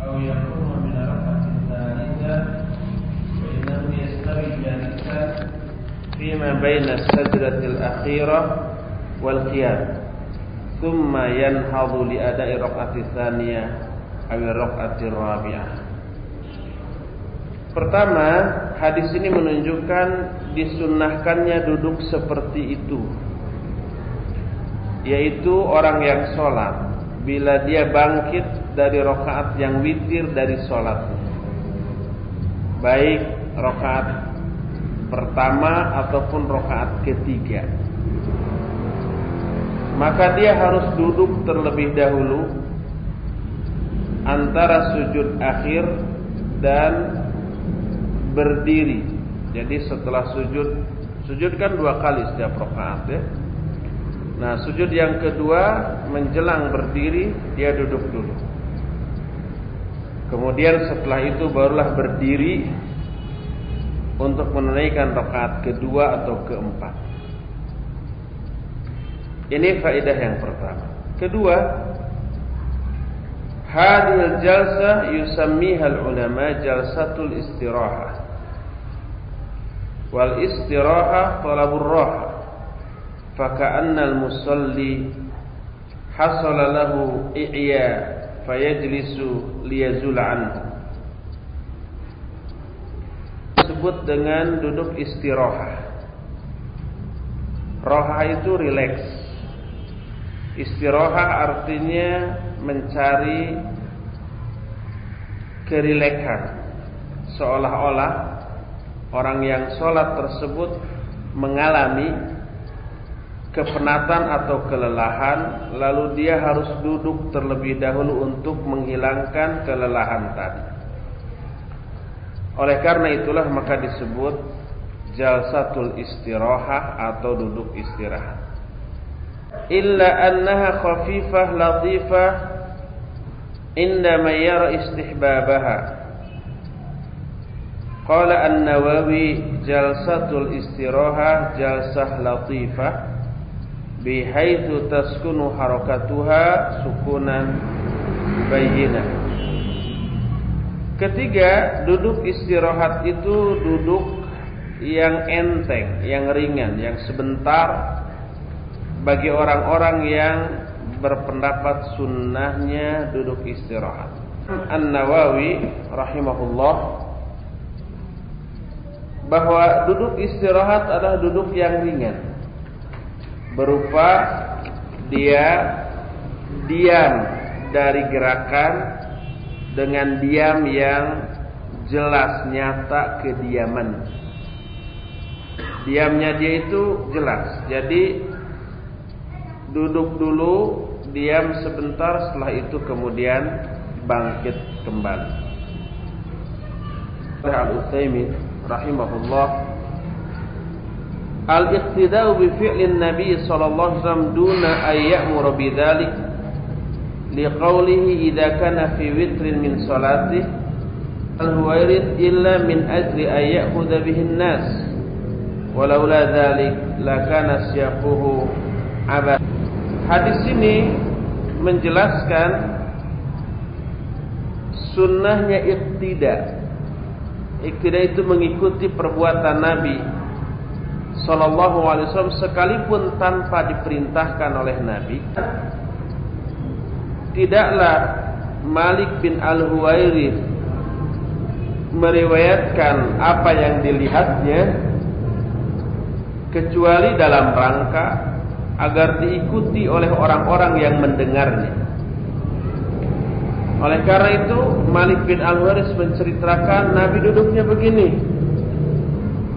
أو يقوم من الركعة الثالثة فإنه يستوي جالسا فيما بين السجدة الأخيرة والقيام ثم ينهض لأداء الركعة الثانية أو الركعة الرابعة. Pertama, hadis ini menunjukkan disunnahkannya duduk seperti itu, yaitu orang yang sholat bila dia bangkit dari rakaat yang witir dari sholatnya, baik rakaat pertama ataupun rakaat ketiga, maka dia harus duduk terlebih dahulu antara sujud akhir dan berdiri. Jadi setelah sujud kan 2 kali setiap rakaat ya. Nah, sujud yang kedua menjelang berdiri dia duduk dulu. Kemudian setelah itu barulah berdiri untuk menunaikan rakaat kedua atau keempat. Ini faedah yang pertama. Kedua, hadhil jalsah yusammiha al-ulama jalsatul istirahah. Wal istirahah talabur raha. Faka'anna al-musalli hasala lahu i'ya fayajlisu liyazul anhu. Disebut dengan duduk istirahah. Raha itu rileks. Istirahah artinya mencari kerileksan, seolah-olah orang yang sholat tersebut mengalami kepenatan atau kelelahan, lalu dia harus duduk terlebih dahulu untuk menghilangkan kelelahan tadi. Oleh karena itulah maka disebut jalsatul istirahah atau duduk istirahat. Illa annaha khafifah latifah indama yara istihbabaha. Qala an-Nawawi jalsatul istirahah jalsah latifah bihaitsu taskunu harakatuha sukunan bayyinah. Ketiga, duduk istirahat itu duduk yang enteng, yang ringan, yang sebentar bagi orang-orang yang berpendapat sunnahnya duduk istirahat. An-Nawawi rahimahullah bahwa duduk istirahat adalah duduk yang ringan, berupa dia diam dari gerakan dengan diam yang jelas, nyata kediaman. Diamnya dia itu jelas. Jadi duduk dulu, diam sebentar, setelah itu kemudian bangkit kembali. Al-Utsaimin rahimahullah, al-iqtida'u bi fi'lin nabi sallallahu alaihi wasallam duna ay ya'muru bidzalik liqaulihi idza kana fi witrin min salatihi al-huwairid illa min ajli ay ya'khudha bihi an-nas walaula dzalik lakana siyaquhu abad. Hadis ini menjelaskan sunnahnya iqtida. Iqtida itu mengikuti perbuatan Nabi sallallahu alaihi wasallam sekalipun tanpa diperintahkan oleh Nabi. Tidaklah Malik bin Al-Huwairith meriwayatkan apa yang dilihatnya kecuali dalam rangka agar diikuti oleh orang-orang yang mendengarnya. Oleh karena itu Malik bin Al-Huwairith menceritakan Nabi duduknya begini.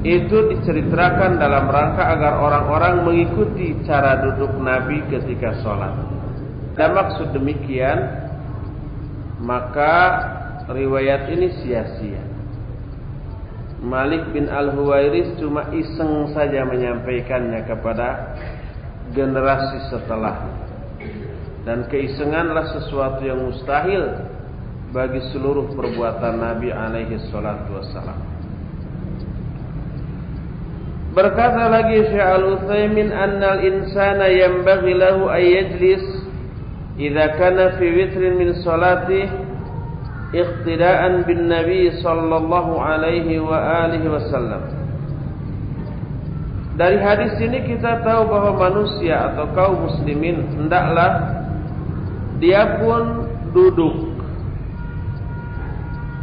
Itu diceritakan dalam rangka agar orang-orang mengikuti cara duduk Nabi ketika sholat. Dan maksud demikian, maka riwayat ini sia-sia. Malik bin Al-Huwairith cuma iseng saja menyampaikannya kepada generasi setelahnya. Dan keisenganlah sesuatu yang mustahil bagi seluruh perbuatan Nabi alaihi salatu wassalam. Berkata lagi Syekh Al-Utsaimin, annal insana yanbaghi lahu ay yajlis idza kana fi witrin min salatihi iqtidaan bin Nabi sallallahu alaihi wa alihi wasallam. Dari hadis ini kita tahu bahwa manusia atau kaum muslimin hendaklah dia pun duduk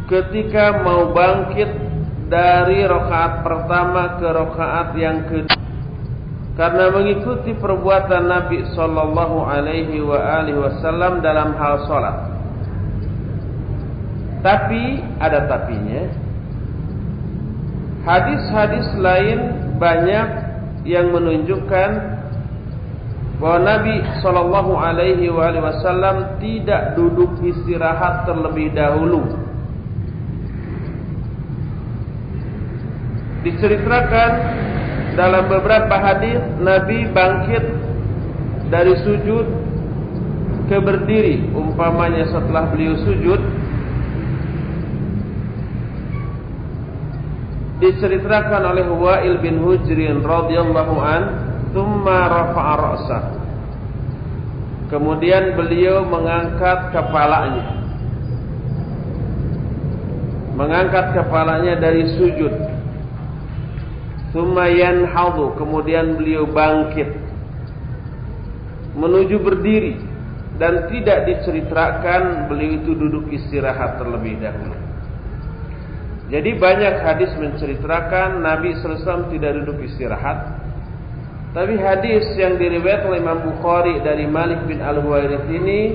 ketika mau bangkit dari rakaat pertama ke rakaat yang kedua, karena mengikuti perbuatan Nabi sallallahu alaihi wa alihi wasallam dalam hal salat. Tapi ada tapinya. Hadis-hadis lain banyak yang menunjukkan bahwa Nabi sallallahu alaihi wasallam tidak duduk istirahat terlebih dahulu. Diceritakan dalam beberapa hadis Nabi bangkit dari sujud ke berdiri. Umpamanya setelah beliau sujud, diceritakan oleh Wa'il bin Hujrin radhiyallahu an, thumma rafa'a ra'sa. Kemudian beliau mengangkat kepalanya. Mengangkat kepalanya dari sujud. Thumma yanhadu, kemudian beliau bangkit menuju berdiri, dan tidak diceritakan beliau itu duduk istirahat terlebih dahulu. Jadi banyak hadis menceritakan Nabi sallallahu alaihi wasallam tidak duduk istirahat. Tapi hadis yang diriwayatkan oleh Imam Bukhari dari Malik bin Al-Huwairits ini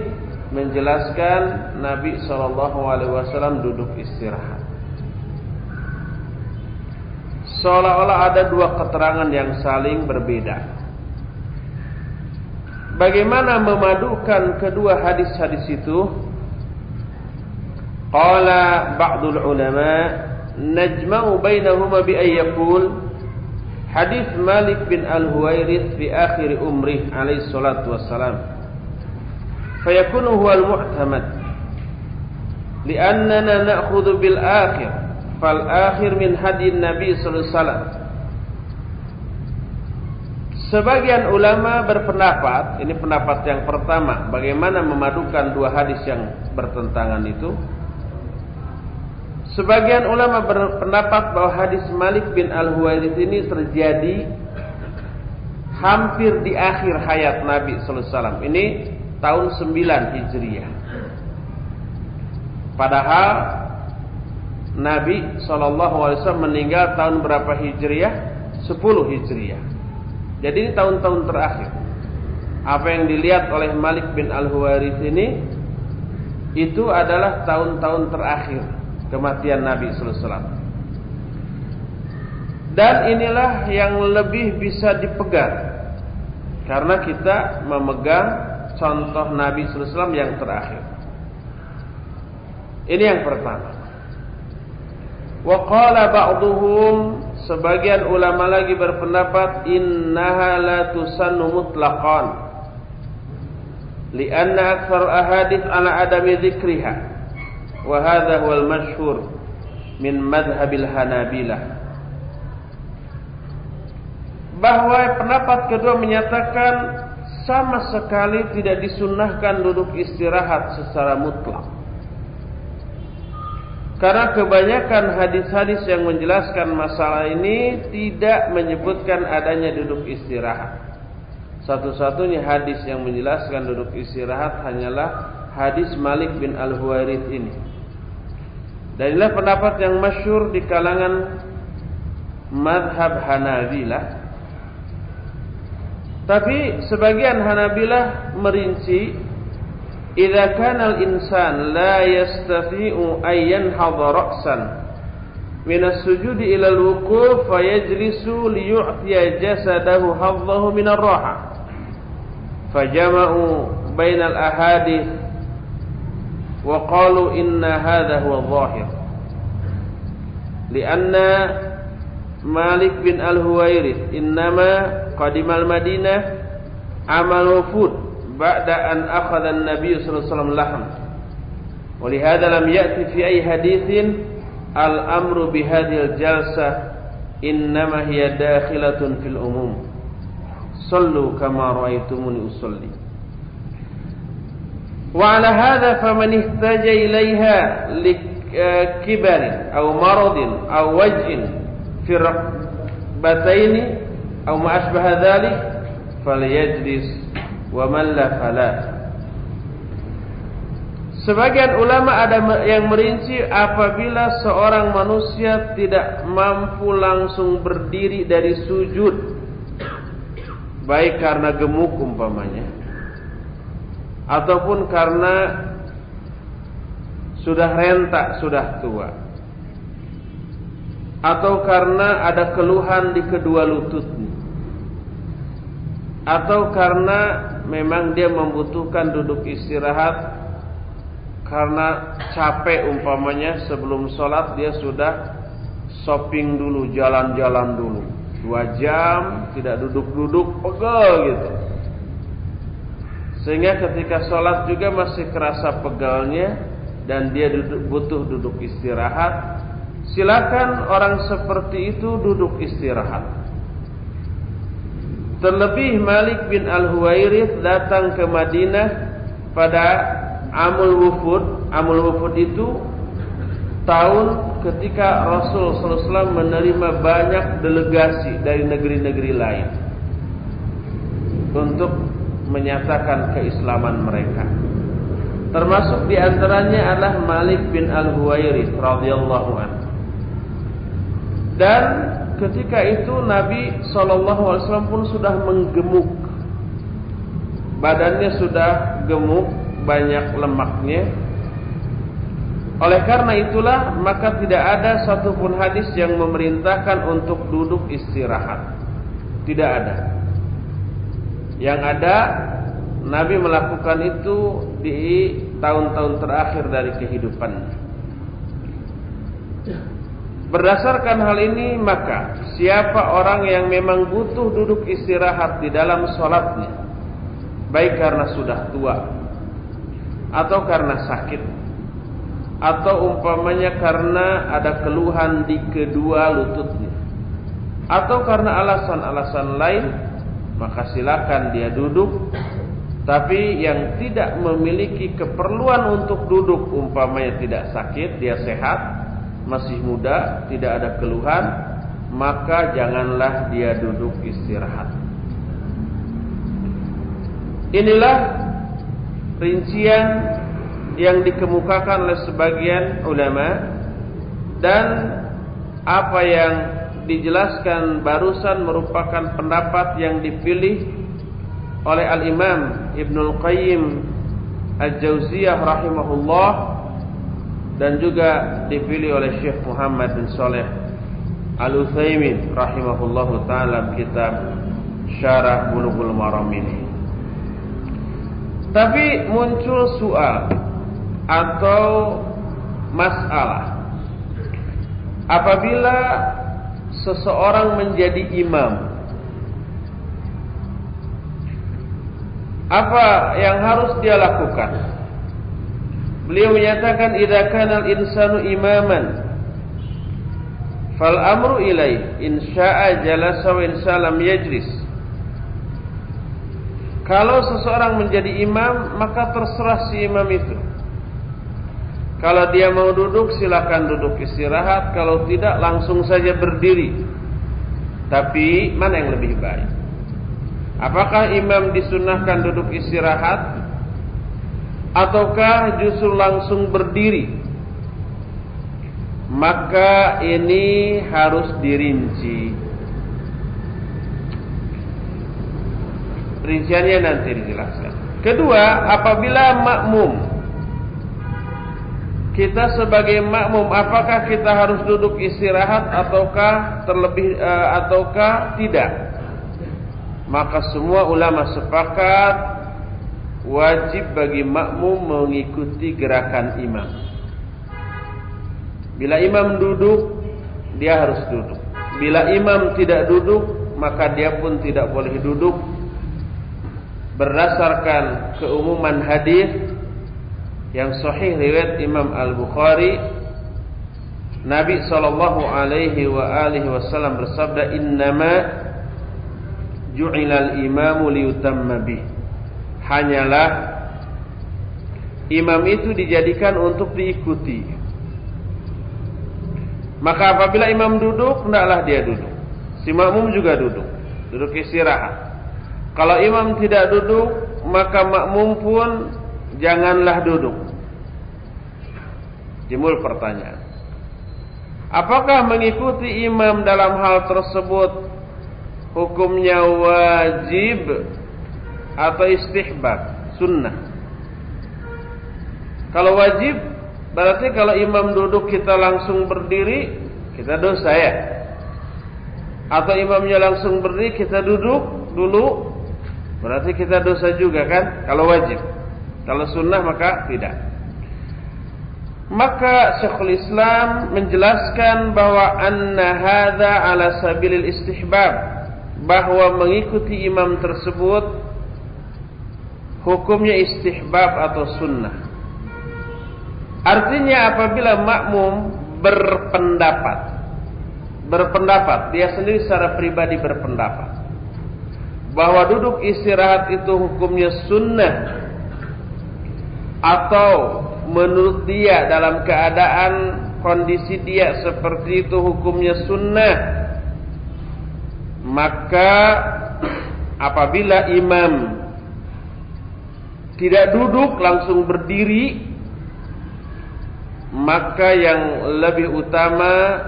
menjelaskan Nabi sallallahu alaihi wasallam duduk istirahat. Seolah-olah ada dua keterangan yang saling berbeda. Bagaimana memadukan kedua hadis-hadis itu? Qala ba'dul ulama najma'u bainahuma bi ay yaqul hadis Malik bin Al-Huwairits fi akhir umrih alaihi salatu wassalam fayakunu huwa al-mu'tamad li'annana na'khudhu bil akhir fal akhir min hadi Nabi sallallahu alaihi wasallam. Sebagian ulama berpendapat, ini pendapat yang pertama, bagaimana memadukan dua hadis yang bertentangan itu. Sebagian ulama berpendapat bahwa hadis Malik bin Al-Huwairits ini terjadi hampir di akhir hayat Nabi sallallahu alaihi wasallam. Ini tahun 9 Hijriah. Padahal Nabi sallallahu alaihi wasallam meninggal tahun berapa Hijriah? 10 Hijriah. Jadi ini tahun-tahun terakhir. Apa yang dilihat oleh Malik bin Al-Huwairits ini itu adalah tahun-tahun terakhir kematian Nabi sallallahu alaihi wasallam. Dan inilah yang lebih bisa dipegang, karena kita memegang contoh Nabi sallallahu alaihi wasallam yang terakhir. Ini yang pertama. Wa qala ba'dhum, sebagian ulama lagi berpendapat innaha la tusannu mutlaqan li'anna aktsar ahadits ala adami dzikriha. Wa hadha huwal masyhur min madhhabil Hanabilah. Bahwa pendapat kedua menyatakan sama sekali tidak disunnahkan duduk istirahat secara mutlak. Karena kebanyakan hadis-hadis yang menjelaskan masalah ini tidak menyebutkan adanya duduk istirahat. Satu-satunya hadis yang menjelaskan duduk istirahat hanyalah hadis Malik bin Al-Huwairits ini. Dan inilah pendapat yang masyhur di kalangan madhab Hanabilah. Tapi sebagian Hanabilah merinci, idza kana al-insan la yastati'u an yanhadha ra'san min as-sujudi ila al-wuquf fayajlisu liyu'tiya jasadahu haddahu min ar-raha. Fajama'u bainal ahadits wa qalu inna hadha huwa adh-dhahir lianna Malik bin Al-Huwairits innama qadimal Madinah amal wufud ba'da an akhadha an-nabiy sallallahu alaihi wasallam laham wa li hadha lam ya'ti fi ay haditsin al-amru bi hadhihi al-jalsah innama hiya dakhilatun fil umum sallu kama ra'aytumuni usalli. Wa ala hadha faman ihtaja ilaiha likibarin aw maradin aw waj'in fi raqbataini aw ma ashbaha dhalik falyajlis wa man la fala. Sebagian ulama ada yang merinci apabila seorang manusia tidak mampu langsung berdiri dari sujud, baik karena gemuk umpamanya ataupun karena sudah rentak, sudah tua, atau karena ada keluhan di kedua lututnya, atau karena memang dia membutuhkan duduk istirahat karena capek umpamanya, sebelum sholat dia sudah shopping dulu, jalan-jalan dulu 2 jam, tidak duduk-duduk, pegel gitu, sehingga ketika sholat juga masih kerasa pegalnya dan dia butuh duduk istirahat. Silakan orang seperti itu duduk istirahat. Terlebih Malik bin Al-Huwairith datang ke Madinah pada Amul Wufud. Amul Wufud itu tahun ketika Rasul SAW menerima banyak delegasi dari negeri-negeri lain untuk menyatakan keislaman mereka. Termasuk diantaranya adalah Malik bin Al-Huwairith radhiyallahu anhu. Dan ketika itu Nabi SAW pun sudah menggemuk, badannya sudah gemuk, banyak lemaknya. Oleh karena itulah maka tidak ada satupun hadis yang memerintahkan untuk duduk istirahat. Tidak ada. Yang ada, Nabi melakukan itu di tahun-tahun terakhir dari kehidupannya. Berdasarkan hal ini, maka siapa orang yang memang butuh duduk istirahat di dalam sholatnya, baik karena sudah tua, atau karena sakit, atau umpamanya karena ada keluhan di kedua lututnya, atau karena alasan-alasan lain, maka silakan dia duduk. Tapi yang tidak memiliki keperluan untuk duduk, umpamanya tidak sakit, dia sehat, masih muda, tidak ada keluhan, maka janganlah dia duduk istirahat. Inilah rincian yang dikemukakan oleh sebagian ulama, dan apa yang dijelaskan barusan merupakan pendapat yang dipilih oleh Al-Imam Ibnul Qayyim Al-Jauziyah rahimahullah, dan juga dipilih oleh Syekh Muhammad bin Shalih Al-Utsaimin rahimahullahu ta'ala kitab Syarah Bulughul Maram ini. Tapi muncul soal atau masalah apabila seseorang menjadi imam, apa yang harus dia lakukan? Beliau menyatakan, idza kana al-insanu imaman fal amru ilaih in syaa'a jalasa wa in syaa'a lam yajlis. Kalau seseorang menjadi imam, maka terserah si imam itu. Kalau dia mau duduk, silakan duduk istirahat. Kalau tidak, langsung saja berdiri. Tapi mana yang lebih baik? Apakah imam disunahkan duduk istirahat, ataukah justru langsung berdiri? Maka ini harus dirinci. Rinciannya nanti dijelaskan. Kedua, apabila makmum, kita sebagai makmum, apakah kita harus duduk istirahat ataukah tidak? Maka semua ulama sepakat wajib bagi makmum mengikuti gerakan imam. Bila imam duduk, dia harus duduk. Bila imam tidak duduk, maka dia pun tidak boleh duduk. Berdasarkan keumuman hadis yang sahih riwayat Imam Al-Bukhari, Nabi sallallahu alaihi wasallam bersabda, "Innama ju'ilal imamu liyutamma bih." Hanyalah imam itu dijadikan untuk diikuti. Maka apabila imam duduk, hendaklah dia duduk. Si makmum juga duduk istirahat. Kalau imam tidak duduk, maka makmum pun janganlah duduk. Timbul pertanyaan, apakah mengikuti imam dalam hal tersebut hukumnya wajib atau istihbab, sunnah? Kalau wajib, berarti kalau imam duduk kita langsung berdiri, kita dosa ya. Atau imamnya langsung berdiri, kita duduk dulu, berarti kita dosa juga kan? Kalau wajib. Kalau sunnah maka tidak. Maka Syekhul Islam menjelaskan bahwa anna hadza ala sabilil istihbab, bahwa mengikuti imam tersebut hukumnya istihbab atau sunnah. Artinya apabila makmum berpendapat, dia sendiri secara pribadi berpendapat bahwa duduk istirahat itu hukumnya sunnah, atau menurut dia dalam keadaan kondisi dia seperti itu hukumnya sunnah, maka apabila imam tidak duduk langsung berdiri, maka yang lebih utama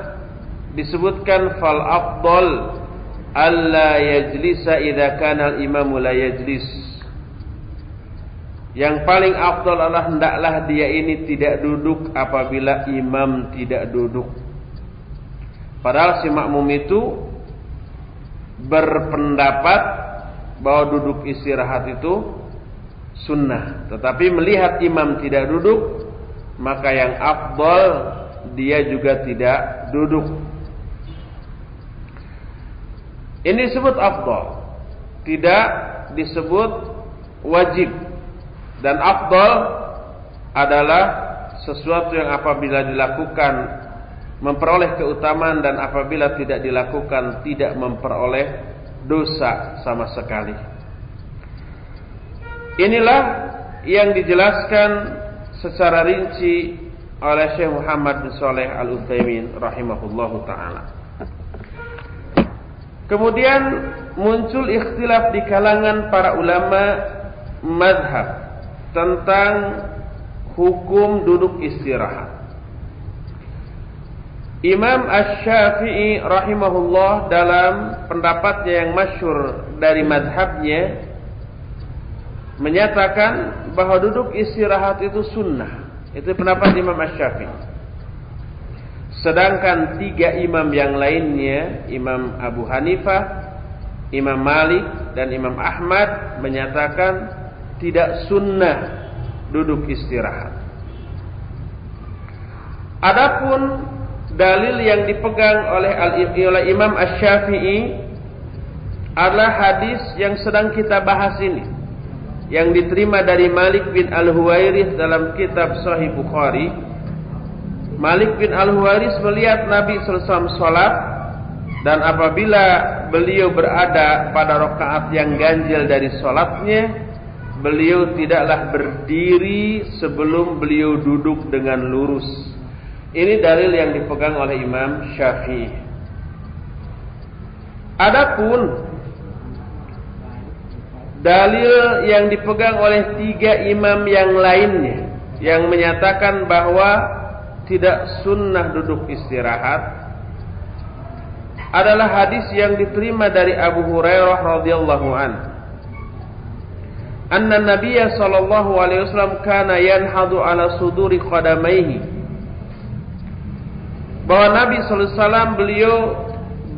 disebutkan fal afdal alla yajlisa idza kana al imamu la yajlis. Yang paling afdal adalah hendaklah dia ini tidak duduk apabila imam tidak duduk. Padahal si makmum itu berpendapat bahwa duduk istirahat itu sunnah, tetapi melihat imam tidak duduk, maka yang afdal dia juga tidak duduk. Ini disebut afdal, tidak disebut wajib. Dan afdal adalah sesuatu yang apabila dilakukan memperoleh keutamaan, dan apabila tidak dilakukan tidak memperoleh dosa sama sekali. Inilah yang dijelaskan secara rinci oleh Syekh Muhammad bin Shalih Al-Utsaimin rahimahullahu taala. Kemudian muncul ikhtilaf di kalangan para ulama mazhab tentang hukum duduk istirahat. Imam Asy-Syafi'i rahimahullah dalam pendapatnya yang masyhur dari mazhabnya menyatakan bahwa duduk istirahat itu sunnah. Itu pendapat Imam Asy-Syafi'i. Sedangkan tiga imam yang lainnya, Imam Abu Hanifah, Imam Malik, dan Imam Ahmad menyatakan tidak sunnah duduk istirahat. Adapun dalil yang dipegang oleh Imam Asy-Syafi'i adalah hadis yang sedang kita bahas ini, yang diterima dari Malik bin Al-Huwairits dalam kitab Sahih Bukhari. Malik bin Al-Huwairits melihat Nabi sallallahu alaihi wasallam salat, dan apabila beliau berada pada rakaat yang ganjil dari salatnya, beliau tidaklah berdiri sebelum beliau duduk dengan lurus. Ini dalil yang dipegang oleh Imam Syafi'i. Adapun dalil yang dipegang oleh tiga imam yang lainnya, yang menyatakan bahwa tidak sunnah duduk istirahat, adalah hadis yang diterima dari Abu Hurairah radhiyallahu anhu. Anna Nabiyya sallallahu alaihi wasallam kana yanhadu ala suduri qadamaihi, bahwa Nabi sallallahu alaihi wasallam beliau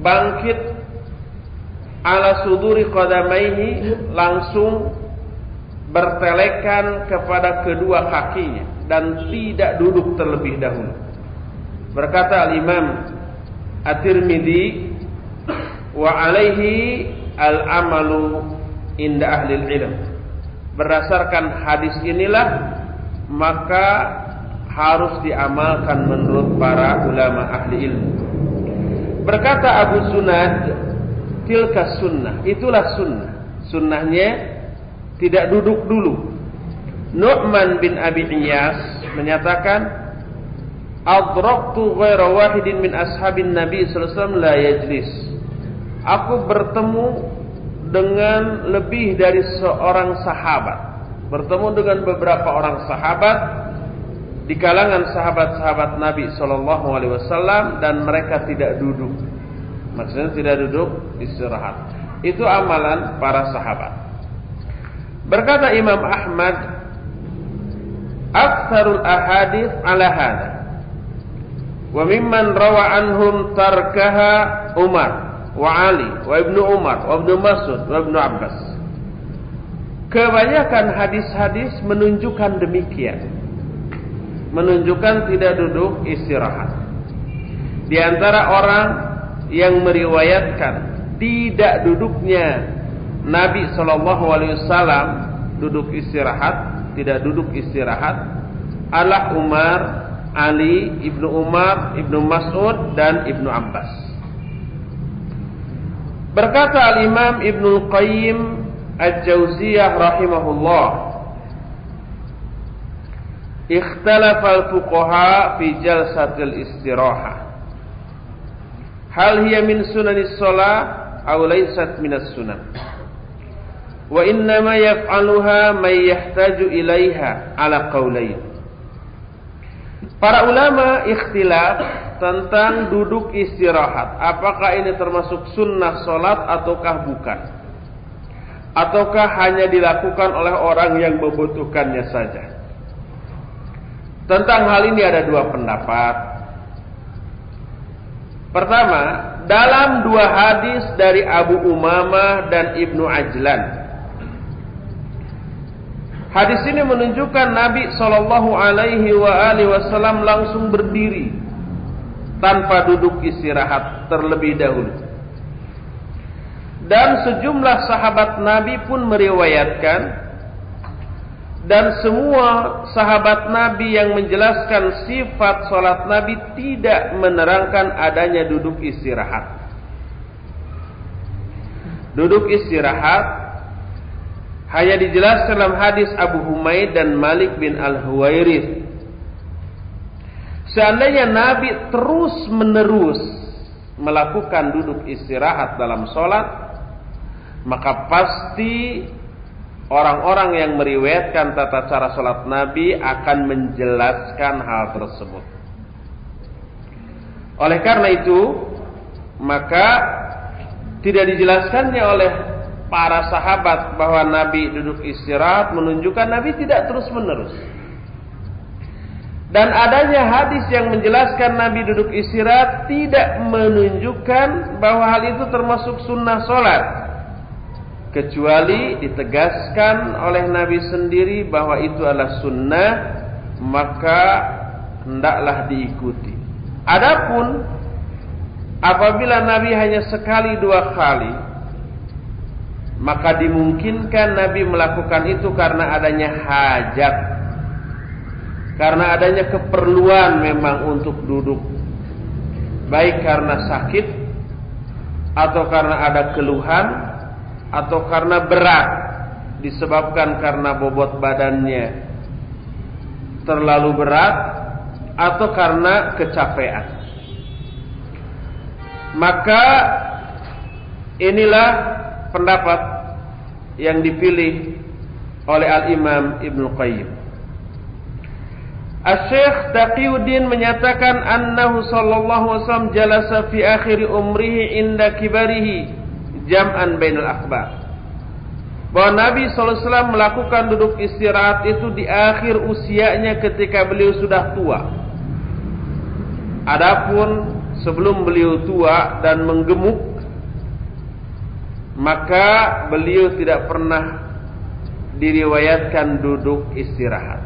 bangkit ala suduri qadamaihi, langsung bertelekan kepada kedua kakinya dan tidak duduk terlebih dahulu. Berkata al-Imam At-Tirmidzi, wa alaihi al-amalu inda ahli ilm. Berdasarkan hadis inilah maka harus diamalkan menurut para ulama ahli ilmu. Berkata Abu Sunad, tilka sunnah, itulah sunnah. Sunnahnya tidak duduk dulu. Nu'man bin Abi Iyas menyatakan, adraktu ghaira wahidin min ashabin Nabi sallallahu alaihi wasallam la yajlis. Aku bertemu dengan lebih dari seorang sahabat, bertemu dengan beberapa orang sahabat di kalangan sahabat-sahabat Nabi sallallahu alaihi wasallam, dan mereka tidak duduk. Maksudnya tidak duduk istirahat. Itu amalan para sahabat. Berkata Imam Ahmad, aktsarul ahadits ala hadza. Wa mimman rawa anhum tarkaha Umar wa Ali wa Ibnu Umar wa Ibnu Mas'ud wa Ibnu Abbas. Kebanyakan hadis-hadis menunjukkan demikian. Menunjukkan tidak duduk istirahat. Di antara orang yang meriwayatkan tidak duduknya Nabi SAW duduk istirahat, tidak duduk istirahat, adalah Umar, Ali, Ibnu Umar, Ibnu Mas'ud, dan Ibnu Abbas. Berkata Al-Imam Ibnu Qayyim Al-Jauziyah rahimahullah, ikhtalafa al-fuqaha fi jalsatil istirahah. Hal hiya min sunanis shalah aw laysat minas sunan. Wa innama yaf'aluha may yahtaju ilaiha ala qaulain. Para ulama ikhtilaf tentang duduk istirahat. Apakah ini termasuk sunnah salat ataukah bukan? Ataukah hanya dilakukan oleh orang yang membutuhkannya saja? Tentang hal ini ada dua pendapat. Pertama, dalam dua hadis dari Abu Umamah dan Ibnu Ajlan. Hadis ini menunjukkan Nabi SAW langsung berdiri tanpa duduk istirahat terlebih dahulu. Dan sejumlah sahabat Nabi pun meriwayatkan, dan semua sahabat Nabi yang menjelaskan sifat salat Nabi tidak menerangkan adanya duduk istirahat. Duduk istirahat hanya dijelaskan dalam hadis Abu Humaid dan Malik bin Al-Huwairith. Seandainya Nabi terus menerus melakukan duduk istirahat dalam salat, maka pasti orang-orang yang meriwayatkan tata cara salat Nabi akan menjelaskan hal tersebut. Oleh karena itu, maka tidak dijelaskannya oleh para sahabat bahwa Nabi duduk istirahat menunjukkan Nabi tidak terus-menerus. Dan adanya hadis yang menjelaskan Nabi duduk istirahat tidak menunjukkan bahwa hal itu termasuk sunnah salat, kecuali ditegaskan oleh Nabi sendiri bahwa itu adalah sunnah, maka hendaklah diikuti. Adapun apabila Nabi hanya sekali dua kali, maka dimungkinkan Nabi melakukan itu karena adanya hajat, karena adanya keperluan memang untuk duduk, baik karena sakit atau karena ada keluhan, atau karena berat disebabkan karena bobot badannya terlalu berat, atau karena kecapean. Maka inilah pendapat yang dipilih oleh Al-Imam Ibnu Qayyim. Asy-Syaikh Taqiyuddin menyatakan annahu sallallahu alaihi wasallam jalasa fi akhir umrihi inda kibarihi jam'an bainal akhbar. Bahwa Nabi SAW melakukan duduk istirahat itu di akhir usianya ketika beliau sudah tua. Adapun sebelum beliau tua dan menggemuk, maka beliau tidak pernah diriwayatkan duduk istirahat.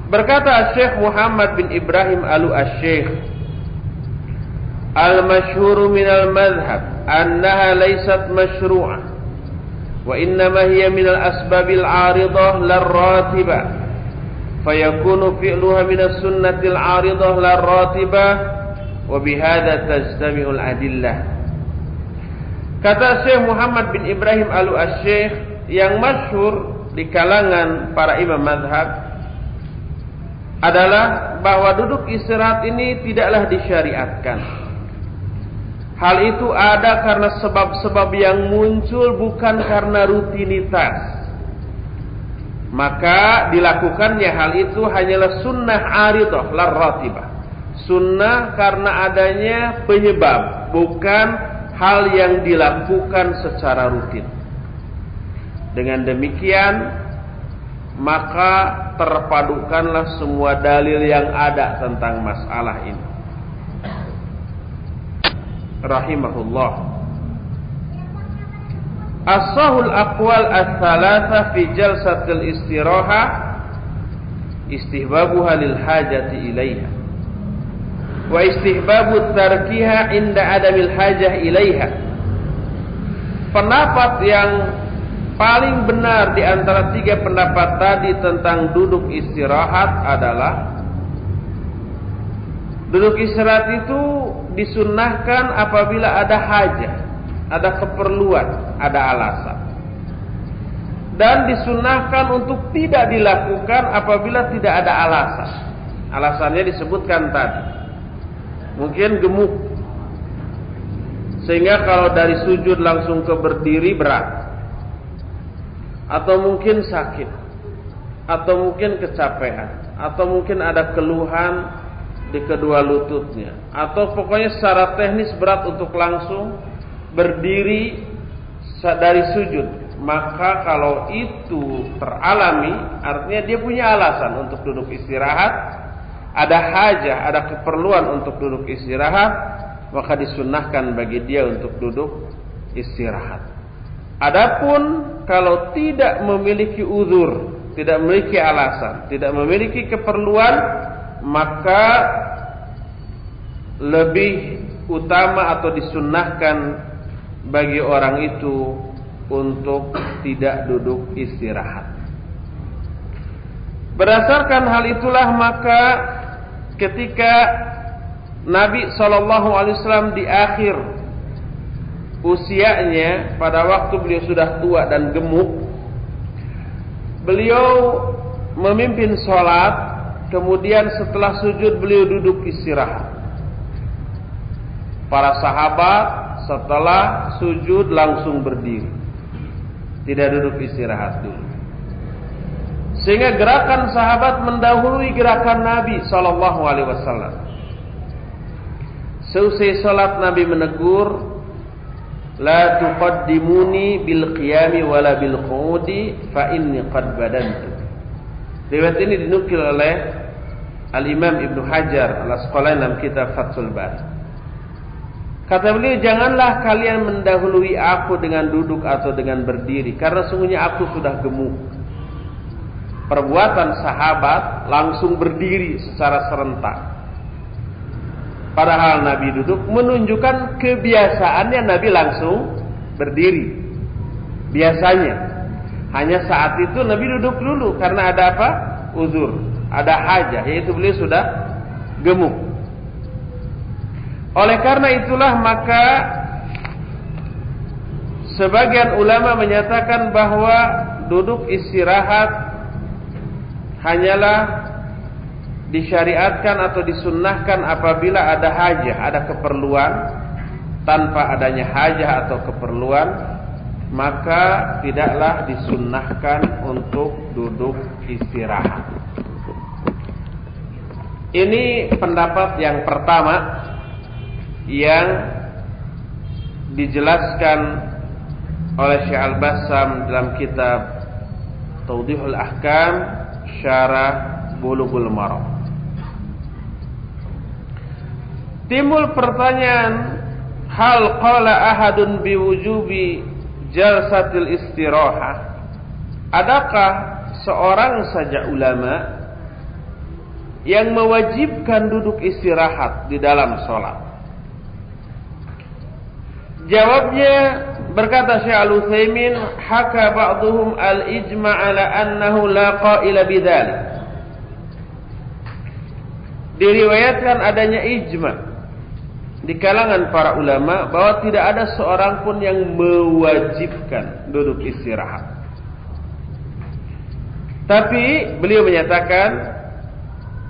Berkata Syekh Muhammad bin Ibrahim Al-Syekh, al-masyhur min al-madhhab annaha laysat masyru'ah wa innama hiya min al-asbabil 'aridah lar-ratibah fayakunu fi'luha min as-sunnatil 'aridah lar-ratibah wa bihadza tajtami'ul adillah. Kata Syekh Muhammad bin Ibrahim Al-Syekh, yang masyhur di kalangan para imam mazhab adalah bahwa duduk istirahat ini tidaklah disyariatkan. Hal itu ada karena sebab-sebab yang muncul, bukan karena rutinitas. Maka dilakukannya hal itu hanyalah sunnah aridah lar ratibah. Sunnah karena adanya penyebab, bukan hal yang dilakukan secara rutin. Dengan demikian, maka terpadukanlah semua dalil yang ada tentang masalah ini. Rahimahullah. As-sahul aqwal ats-tsalatsa fi jalsatil istiraha istihbabuha lil hajati ilaiha wa istihbabu tarkiha inda adamil hajah ilaiha. Pendapat yang paling benar di antara tiga pendapat tadi tentang duduk istirahat adalah duduk istirahat itu disunnahkan apabila ada hajah, ada keperluan, ada alasan. Dan disunnahkan untuk tidak dilakukan apabila tidak ada alasan. Alasannya disebutkan tadi. Mungkin gemuk, sehingga kalau dari sujud langsung ke berdiri berat. Atau mungkin sakit, atau mungkin kecapean, atau mungkin ada keluhan di kedua lututnya, atau pokoknya secara teknis berat untuk langsung berdiri dari sujud. Maka kalau itu teralami, artinya dia punya alasan untuk duduk istirahat, ada hajah, ada keperluan untuk duduk istirahat, maka disunnahkan bagi dia untuk duduk istirahat. Adapun kalau tidak memiliki uzur, tidak memiliki alasan, tidak memiliki keperluan, maka lebih utama atau disunnahkan bagi orang itu untuk tidak duduk istirahat. Berdasarkan hal itulah maka ketika Nabi SAW di akhir usianya, pada waktu beliau sudah tua dan gemuk, beliau memimpin sholat, kemudian setelah sujud beliau duduk istirahat. Para sahabat setelah sujud langsung berdiri, tidak duduk istirahat dulu. Sehingga gerakan sahabat mendahului gerakan Nabi SAW. Seusai sholat Nabi menegur, la tuqaddimuni bil qiyami wala bil qu'udi fa inni qad badantu. Riwayat ini dinukil oleh Al-Imam Ibnu Hajar Al-Asqalani dalam kitab Fathul Bari. Kata beliau, janganlah kalian mendahului aku dengan duduk atau dengan berdiri, karena sungguhnya aku sudah gemuk. Perbuatan sahabat langsung berdiri secara serentak. Padahal Nabi duduk menunjukkan kebiasaannya Nabi langsung berdiri. Biasanya. Hanya saat itu Nabi duduk dulu karena ada apa? Uzur, ada hajah, yaitu beliau sudah gemuk. Oleh karena itulah maka sebagian ulama menyatakan bahwa duduk istirahat hanyalah disyariatkan atau disunnahkan apabila ada hajah, ada keperluan. Tanpa adanya hajah atau keperluan, maka tidaklah disunnahkan untuk duduk istirahat. Ini pendapat yang pertama yang dijelaskan oleh Syekh Al-Bassam dalam kitab Tawdihul Ahkam Syarah Bulughul Maram. Timbul pertanyaan, hal qala ahadun biwujubi jalsatil istirahah? Adakah seorang saja ulama yang mewajibkan duduk istirahat di dalam sholat? Jawabnya, berkata Syekh Al-Utsaimin, haka ba'dhum al-ijma' ala annahu la qaila bidzalik. Diriwayatkan adanya ijma' di kalangan para ulama bahwa tidak ada seorang pun yang mewajibkan duduk istirahat. Tapi beliau menyatakan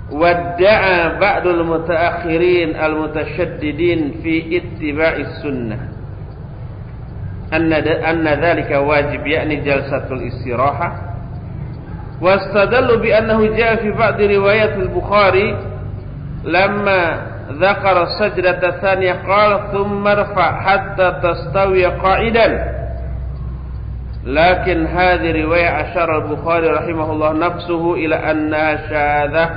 wadda'a ba'dul mutaakhirin al-mutasyaddidin fi ittiba'is sunnah anna dhalika wajib, yakni jalsatul istirahah. Wastadallu bi annahu jaa fi ba'd riwayat al-Bukhari lamma dzakara sajdata tsaniyah qala thumma irfa' hatta tastawi qa'idan. Lakin hadhihi riwayah asyara al-Bukhari rahimahullah nafsuhu ila annaha syadzah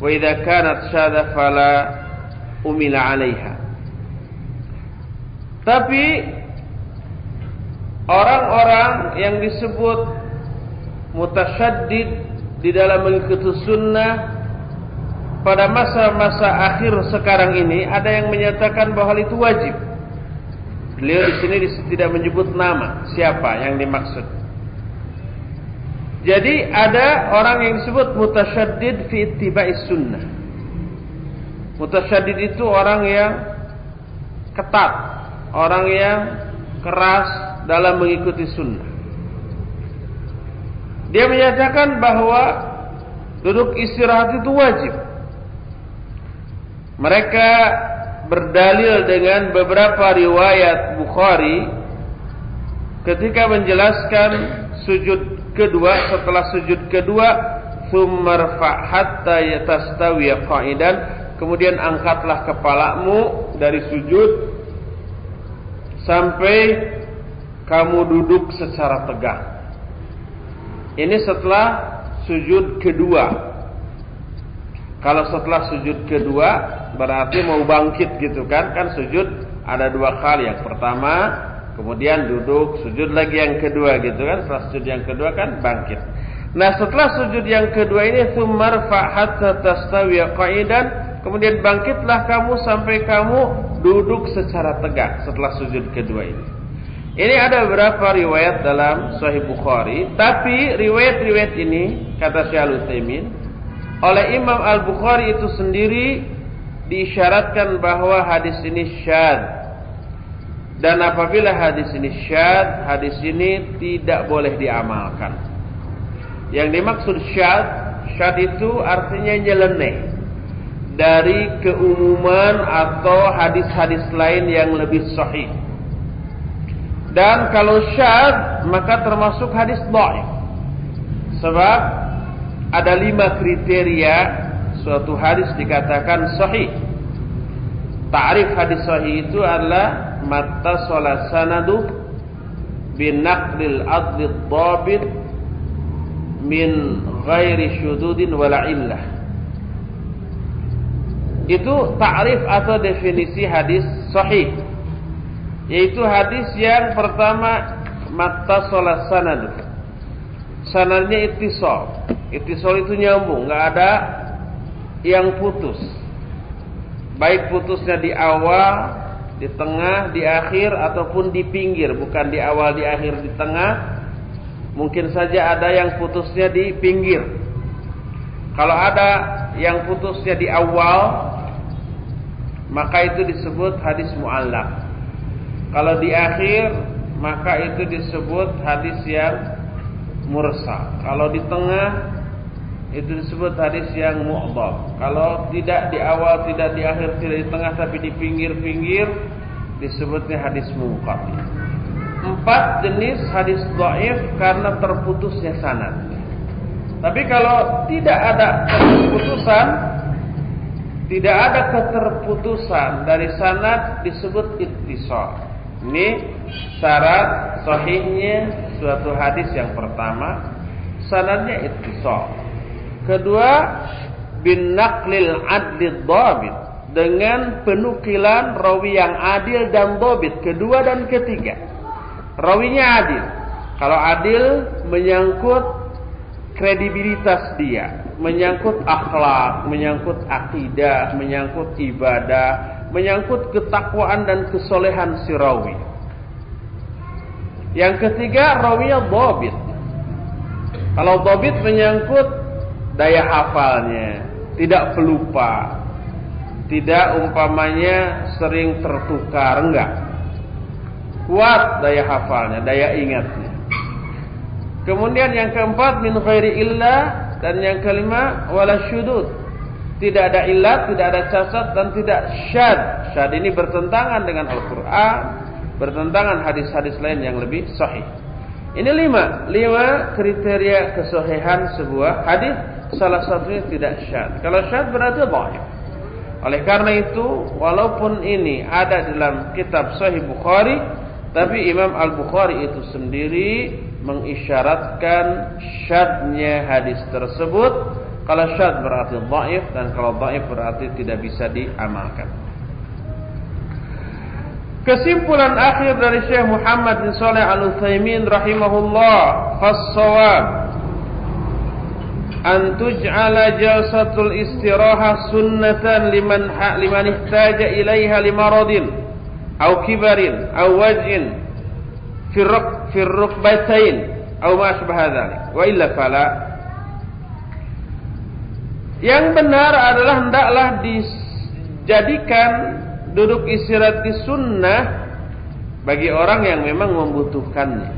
wa idza kanat syadzah fala umila 'alaiha. Tapi orang-orang yang disebut mutasyaddid di dalam mengikuti sunnah pada masa-masa akhir sekarang ini, ada yang menyatakan bahwa itu wajib. Beliau di sini tidak menyebut nama siapa yang dimaksud. Jadi ada orang yang disebut mutasyaddid fi ittiba'is sunnah. Mutasyaddid itu orang yang ketat, orang yang keras dalam mengikuti sunnah. Dia menyatakan bahwa duduk istirahat itu wajib. Mereka berdalil dengan beberapa riwayat Bukhari ketika menjelaskan sujud kedua. Setelah sujud kedua, tsumma rfa' hatta tastawi qa'idan, kemudian angkatlah kepalamu dari sujud sampai kamu duduk secara tegak. Ini setelah sujud kedua. Kalau setelah sujud kedua berarti mau bangkit gitu kan. Kan sujud ada dua kali. Yang pertama kemudian duduk, sujud lagi yang kedua gitu kan. Setelah sujud yang kedua kan bangkit. Nah setelah sujud yang kedua ini tsumma rfa' hatta tastawi qa'idan, kemudian bangkitlah kamu sampai kamu duduk secara tegak setelah sujud kedua ini. Ini ada beberapa riwayat dalam Sahih Bukhari, tapi riwayat-riwayat ini kata Syekh Al-Utsaimin oleh Imam Al-Bukhari itu sendiri diisyaratkan bahwa hadis ini syadz. Dan apabila hadis ini syadz, hadis ini tidak boleh diamalkan. Yang dimaksud syadz itu artinya nyeleneh dari keumuman atau hadis-hadis lain yang lebih sahih. Dan kalau syadz maka termasuk hadis dhaif. Sebab ada 5 kriteria suatu hadis dikatakan sahih. Ta'rif hadis sahih itu adalah mattasala sanadu bin naqlil adli dhabit min ghairi syududin wala illah. Itu ta'rif atau definisi hadis sahih, yaitu hadis yang pertama mattasala sanadu. Sanadnya ittisal. Ittisal itu nyambung, enggak ada yang putus. Baik putusnya di awal, di tengah, di akhir ataupun di pinggir, bukan di awal, di akhir, di tengah. Mungkin saja ada yang putusnya di pinggir. Kalau ada yang putusnya di awal, maka itu disebut hadis mu'allaq. Kalau di akhir, maka itu disebut hadis yang mursal. Kalau di tengah, itu disebut hadis yang mu'dhal. Kalau tidak di awal, tidak di akhir, tidak di tengah, tapi di pinggir-pinggir, disebutnya hadis munqati'. 4 jenis hadis dhaif karena terputusnya sanad. Tapi kalau tidak ada keterputusan, tidak ada keterputusan dari sanad, disebut ittisal. Ini syarat sahihnya suatu hadis. Yang pertama, sanadnya ittisal. Kedua, bin naqlil adli dhabit, dengan penukilan rawi yang adil dan dhabit. Kedua dan ketiga, rawinya adil. Kalau adil menyangkut kredibilitas dia, menyangkut akhlak, menyangkut akidah, menyangkut ibadah, menyangkut ketakwaan dan kesolehan si rawi. Yang ketiga, rawinya dhabit. Kalau dhabit menyangkut daya hafalnya, tidak pelupa, tidak umpamanya sering tertukar, enggak. Kuat daya hafalnya, daya ingatnya. Kemudian yang keempat min ghairi illah, dan yang kelima wala syudud. Tidak ada illat, tidak ada cacat, dan tidak syad. Syad ini bertentangan dengan Al-Quran, bertentangan hadis-hadis lain yang lebih sahih. Ini lima kriteria kesahihan sebuah hadis. Salah satunya tidak syad. Kalau syad berarti dhaif. Oleh karena itu, walaupun ini ada dalam kitab Sahih Bukhari, tapi Imam Al-Bukhari itu sendiri mengisyaratkan syadnya hadis tersebut. Kalau syad berarti dhaif, dan kalau dhaif berarti tidak bisa diamalkan. Kesimpulan akhir dari Syekh Muhammad bin Shalih Al-Utsaimin rahimahullah, fas-shawab an tuj'ala jalsatul istirahah sunnatan liman ihtaja ilaiha limaradin aw kibarin aw waj'in fi rukbatain aw ma asbaha dzalik, wa illa fala. Yang benar adalah hendaklah dijadikan duduk istirahat di sunnah bagi orang yang memang membutuhkannya,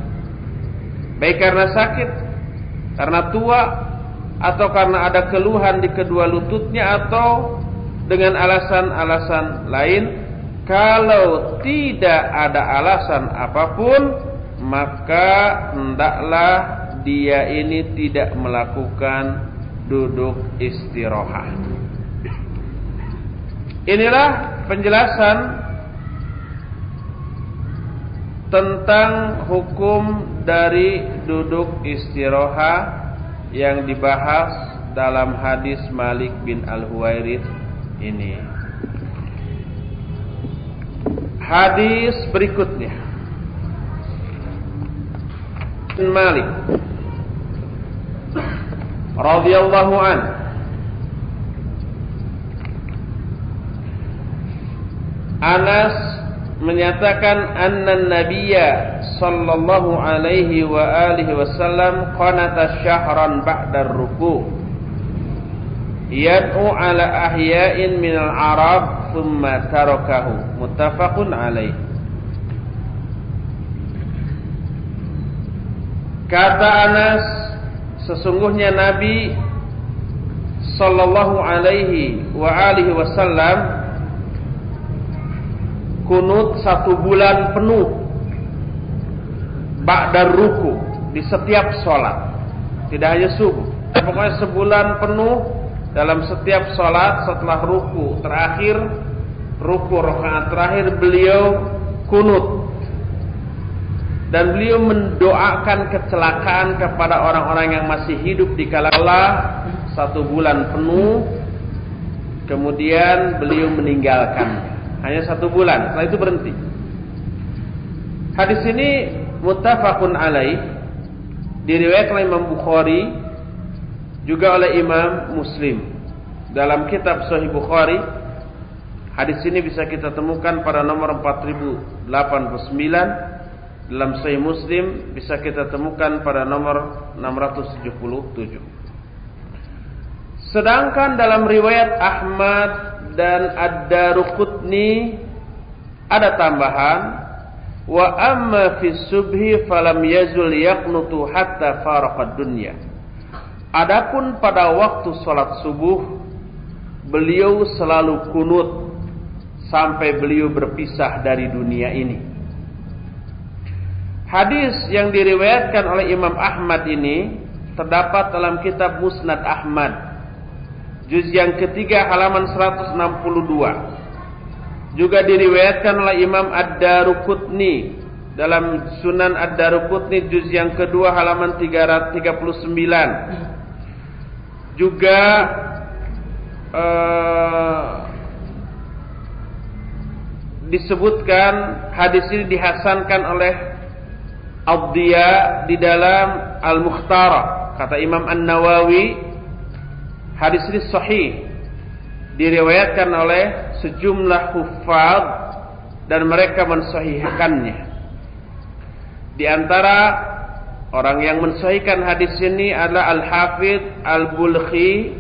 baik karena sakit, karena tua, atau karena ada keluhan di kedua lututnya, atau dengan alasan-alasan lain. Kalau tidak ada alasan apapun, maka hendaklah dia ini tidak melakukan duduk istirahat. Inilah penjelasan tentang hukum dari duduk istirahat yang dibahas dalam hadis Malik bin Al-Huwairits ini. Hadis berikutnya, Malik radhiyallahu anhu, Anas menyatakan anna nabiyya sallallahu alaihi wa alihi wasallam qanata syahran ba'da ruku' yad'u ala ahya'in minal arab thumma tarakahu, muttafaqun alaih. Kata Anas, sesungguhnya Nabi sallallahu alaihi wa alihi wasallam kunut 1 bulan penuh ba'da ruku, di setiap sholat, tidak hanya subuh, pokoknya sebulan penuh dalam setiap sholat. Setelah ruku terakhir, ruku rakaat terakhir, beliau kunut, dan beliau mendoakan kecelakaan kepada orang-orang yang masih hidup di kala 1 bulan penuh. Kemudian beliau meninggalkan hanya 1 bulan, setelah itu berhenti. Hadis ini muttafaqun alaih, diriwayatkan oleh Imam Bukhari juga oleh Imam Muslim. Dalam kitab Sahih Bukhari, hadis ini bisa kita temukan pada nomor 4089. Dalam Sahih Muslim bisa kita temukan pada nomor 677. Sedangkan dalam riwayat Ahmad dan Ad-Daruqutni ada tambahan, wa amma fi subhi falam yazul yaqnutu hatta faraqad dunya. Adapun pada waktu salat subuh, beliau selalu kunut sampai beliau berpisah dari dunia ini. Hadis yang diriwayatkan oleh Imam Ahmad ini terdapat dalam kitab Musnad Ahmad, juz yang ketiga halaman 162. Juga diriwayatkan oleh Imam Ad-Daruqutni dalam Sunan Ad-Daruqutni juz yang kedua halaman 339. Juga disebutkan hadis ini dihasankan oleh Ad-Diya di dalam Al-Mukhtara. Kata Imam An-Nawawi, hadis ini sahih, diriwayatkan oleh sejumlah huffaz dan mereka mensahihkannya. Di antara orang yang mensahihkan hadis ini adalah Al-Hafidz Al-Bulkhi,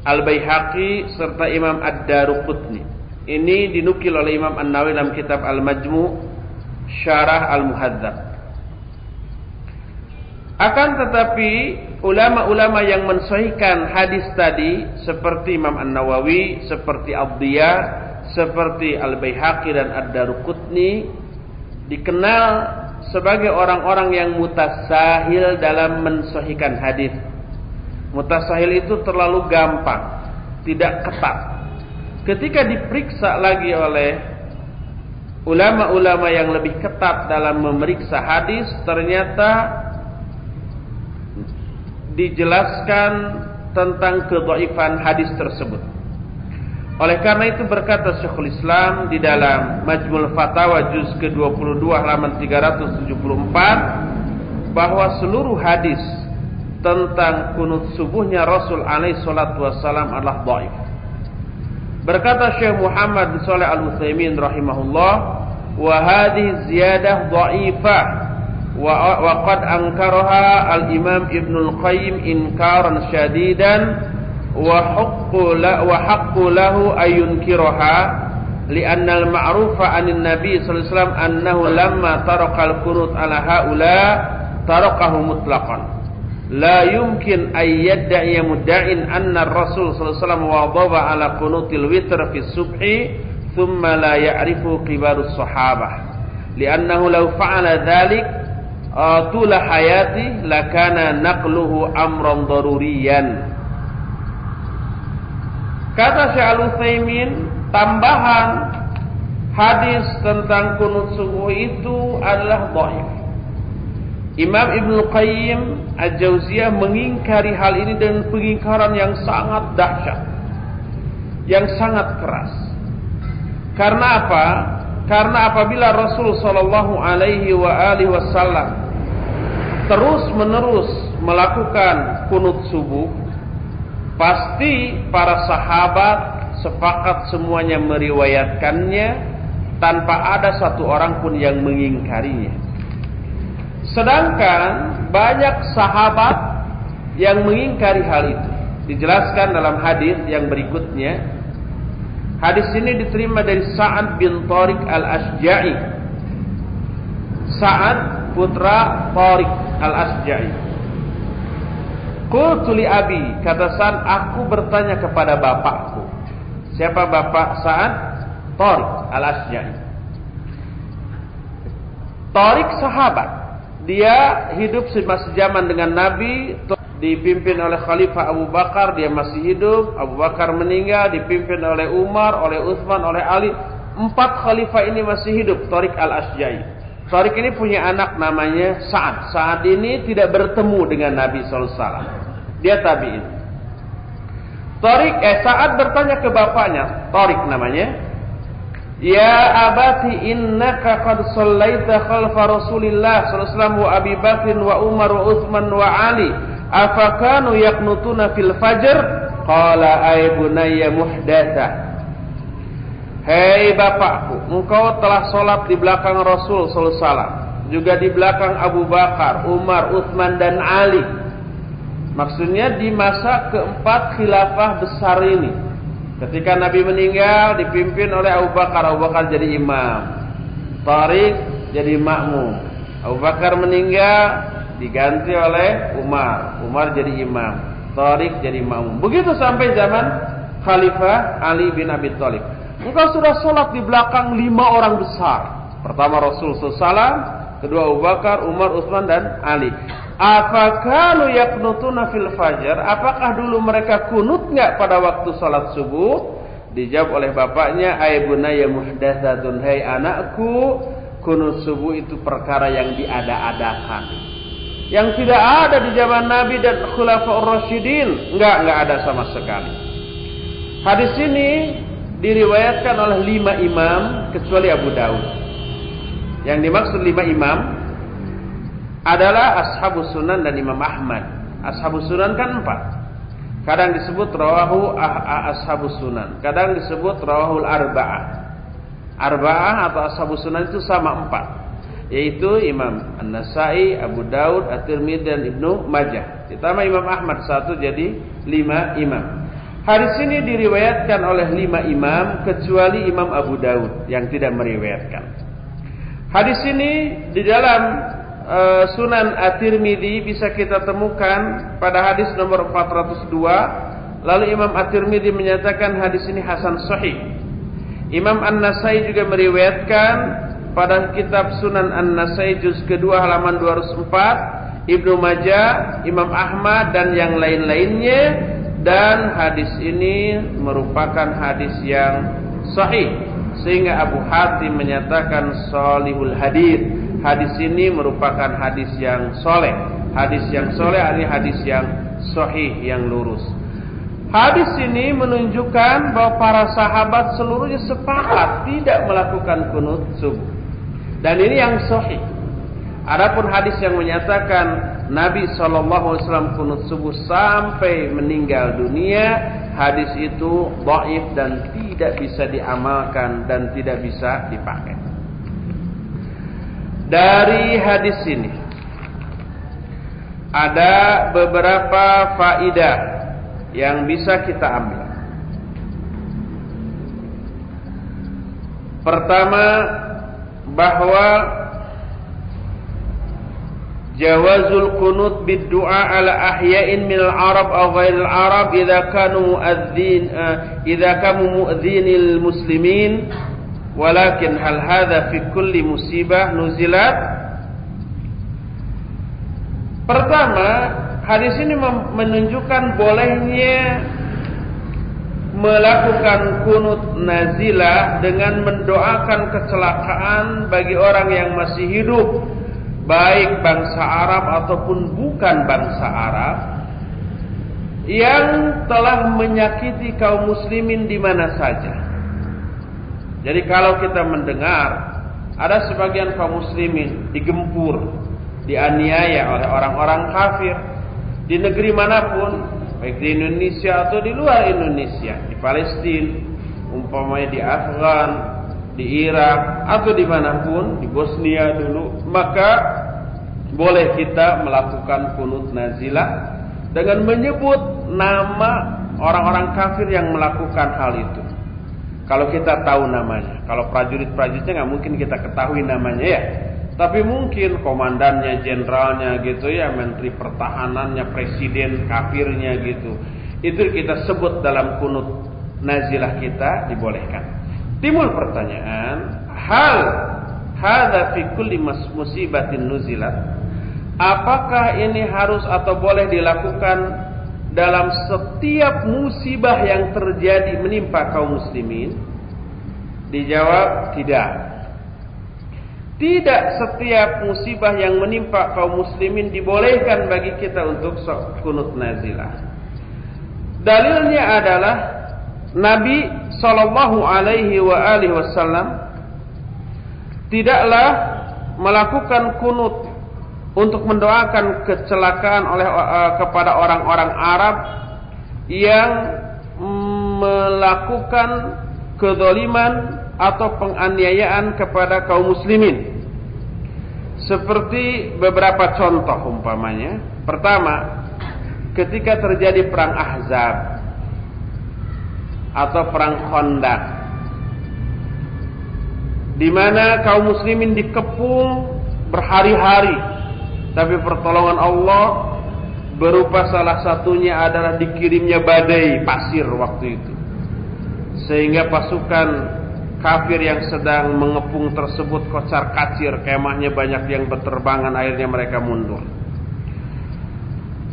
Al-Baihaqi serta Imam Ad-Daruqutni. Ini dinukil oleh Imam An-Nawawi dalam kitab Al-Majmu' Syarah Al-Muhadzab. Akan tetapi ulama-ulama yang mensahihkan hadis tadi seperti Imam An-Nawawi, seperti Ad-Diya, seperti Al-Baihaqi dan Ad-Daruqutni dikenal sebagai orang-orang yang mutasahil dalam mensahihkan hadis. Mutasahil itu terlalu gampang, tidak ketat. Ketika diperiksa lagi oleh ulama-ulama yang lebih ketat dalam memeriksa hadis, ternyata dijelaskan tentang kedhaifan hadis tersebut. Oleh karena itu berkata Syekhul Islam di dalam Majmul Fatawa juz ke-22 halaman 374 bahwa seluruh hadis tentang kunut subuhnya Rasul alaihi salatu wasallam adalah dhaif. Berkata Syekh Muhammad bin Shalih Al-Utsaimin rahimahullah, wa hadhihi ziyadah dhaifah wa qad ankaraha al-Imam Ibnul Qayyim inkaran syadidan wa haqqu lahu ayunkiraha li'anna al-ma'rufa 'anin nabi sallallahu alaihi wasallam annahu lamma taraka al-qunut ala haula tarakahu mutlaqan la yumkin ay yad'i mudda'in anna ar-rasul sallallahu alaihi wasallam wadaba ala qunutil witr fi subhi thumma la ya'rifu kibarus sahabah li'annahu law fa'ala dhalik tula hayati lakana naqluhu amran daruriyan. Kata Syekh Al-Utsaimin, tambahan hadis tentang kunut subuh itu adalah dhaif. Imam Ibnul Qayyim Al-Jauziyah mengingkari hal ini dengan pengingkaran yang sangat dahsyat, yang sangat keras. Karena apa? Karena apabila Rasul sallallahu alaihi wasallam terus-menerus melakukan kunut subuh, pasti para sahabat sepakat semuanya meriwayatkannya tanpa ada satu orang pun yang mengingkarinya. Sedangkan banyak sahabat yang mengingkari hal itu. Dijelaskan dalam hadis yang berikutnya. Hadis ini diterima dari Sa'ad bin Tariq Al-Asja'i. Sa'ad putra Tariq Al-Asja'i. Qultu li abi, kata Sa'ad, aku bertanya kepada bapakku. Siapa bapak Sa'ad? Tariq Al-Asja'i. Tariq sahabat. Dia hidup sejaman dengan Nabi, dipimpin oleh Khalifah Abu Bakar, dia masih hidup. Abu Bakar meninggal, dipimpin oleh Umar, oleh Utsman, oleh Ali. 4 khalifah ini masih hidup. Tariq Al-Asja'i. Tariq ini punya anak namanya Sa'ad. Sa'ad ini tidak bertemu dengan Nabi SAW. Dia tabi'in. Sa'ad bertanya ke bapaknya, Tariq namanya, ya abati innaka qad sallaita khalfa Rasulillah sallallahu alaihi wasallam wa Abi Bakr wa Umar wa Utsman wa Ali afakanu yaqnutuna fil fajr qala ay bunayya muhdatsa. Hei bapakku, engkau telah salat di belakang Rasul sallallahu alaihi wasallam, juga di belakang Abu Bakar, Umar, Utsman dan Ali. Maksudnya di masa keempat khilafah besar ini. Ketika Nabi meninggal dipimpin oleh Abu Bakar, Abu Bakar jadi imam, Tariq jadi makmum. Abu Bakar meninggal diganti oleh Umar, Umar jadi imam, Tariq jadi makmum. Begitu sampai zaman Khalifah Ali bin Abi Thalib. Engkau sudah sholat di belakang 5 orang besar. Pertama Rasul SAW, kedua Abu Bakar, Umar, Utsman dan Ali. Afakanu yaqnutuna fil fajar? Apakah dulu mereka kunut enggak pada waktu salat subuh? Dijawab oleh bapaknya, ay bunayya muhdatsatun, hai anakku, kunut subuh itu perkara yang diada-adakan. Yang tidak ada di zaman Nabi dan Khulafaur Rasyidin, enggak ada sama sekali. Hadis ini diriwayatkan oleh 5 imam kecuali Abu Daud. Yang dimaksud 5 imam adalah Ashabus Sunan dan Imam Ahmad. Ashabus Sunan kan 4. Kadang disebut rawahu Ashabus Sunan, kadang disebut rawahul arba'ah. Arba'ah atau Ashabus Sunan itu sama 4, yaitu Imam An-Nasa'i, Abu Daud, At-Tirmidzi dan Ibnu Majah. Ditambah Imam Ahmad 1 jadi 5 imam. Hadis ini diriwayatkan oleh 5 imam kecuali Imam Abu Daud yang tidak meriwayatkan. Hadis ini di dalam Sunan At-Tirmidzi bisa kita temukan pada hadis nomor 402. Lalu Imam At-Tirmidzi menyatakan hadis ini hasan sahih. Imam An-Nasai juga meriwayatkan pada kitab Sunan An-Nasai juz kedua halaman 204, Ibnu Majah, Imam Ahmad dan yang lain-lainnya, dan hadis ini merupakan hadis yang sahih sehingga Abu Hatim menyatakan shalihul hadits. Hadis ini merupakan hadis yang soleh. Hadis yang soleh adalah hadis yang sahih, yang lurus. Hadis ini menunjukkan bahwa para sahabat seluruhnya sepakat tidak melakukan kunut subuh. Dan ini yang sahih. Adapun hadis yang menyatakan Nabi SAW kunut subuh sampai meninggal dunia, hadis itu dhaif dan tidak bisa diamalkan dan tidak bisa dipakai. Dari hadis ini ada beberapa faedah yang bisa kita ambil. Pertama, bahwa jawazul qunut bid-du'a ala ahya'in min al-arab aw ghairil arab idza kanu mu'dhinil muslimin, walakin hal hadza fi kulli musibah nuzilat. Pertama, hadis ini menunjukkan bolehnya melakukan kunut nazilah dengan mendoakan kecelakaan bagi orang yang masih hidup, baik bangsa Arab ataupun bukan bangsa Arab, yang telah menyakiti kaum muslimin di mana saja. Jadi kalau kita mendengar ada sebagian kaum muslimin digempur, dianiaya oleh orang-orang kafir di negeri manapun, baik di Indonesia atau di luar Indonesia, di Palestina, umpamanya di Afgan, di Irak atau dimanapun, di Bosnia dulu, maka boleh kita melakukan kunut nazilah dengan menyebut nama orang-orang kafir yang melakukan hal itu. Kalau kita tahu namanya, kalau prajurit-prajuritnya nggak mungkin kita ketahui namanya ya. Tapi mungkin komandannya, jenderalnya gitu ya, menteri pertahanannya, presiden kafirnya gitu. Itu kita sebut dalam kunut nazilah kita, dibolehkan. Timbul pertanyaan, hal hadza fi kulli musibatin nuzilat? Apakah ini harus atau boleh dilakukan dalam setiap musibah yang terjadi menimpa kaum muslimin? Dijawab tidak. Tidak setiap musibah yang menimpa kaum muslimin dibolehkan bagi kita untuk kunut nazilah. Dalilnya adalah Nabi SAW tidaklah melakukan kunut untuk mendoakan kecelakaan kepada orang-orang Arab yang melakukan kedzaliman atau penganiayaan kepada kaum muslimin. Seperti beberapa contoh umpamanya. Pertama, ketika terjadi perang Ahzab atau perang Khandaq, di mana kaum muslimin dikepung berhari-hari, tapi pertolongan Allah berupa salah satunya adalah dikirimnya badai pasir waktu itu, sehingga pasukan kafir yang sedang mengepung tersebut kocar-kacir, kemahnya banyak yang berterbangan, akhirnya mereka mundur.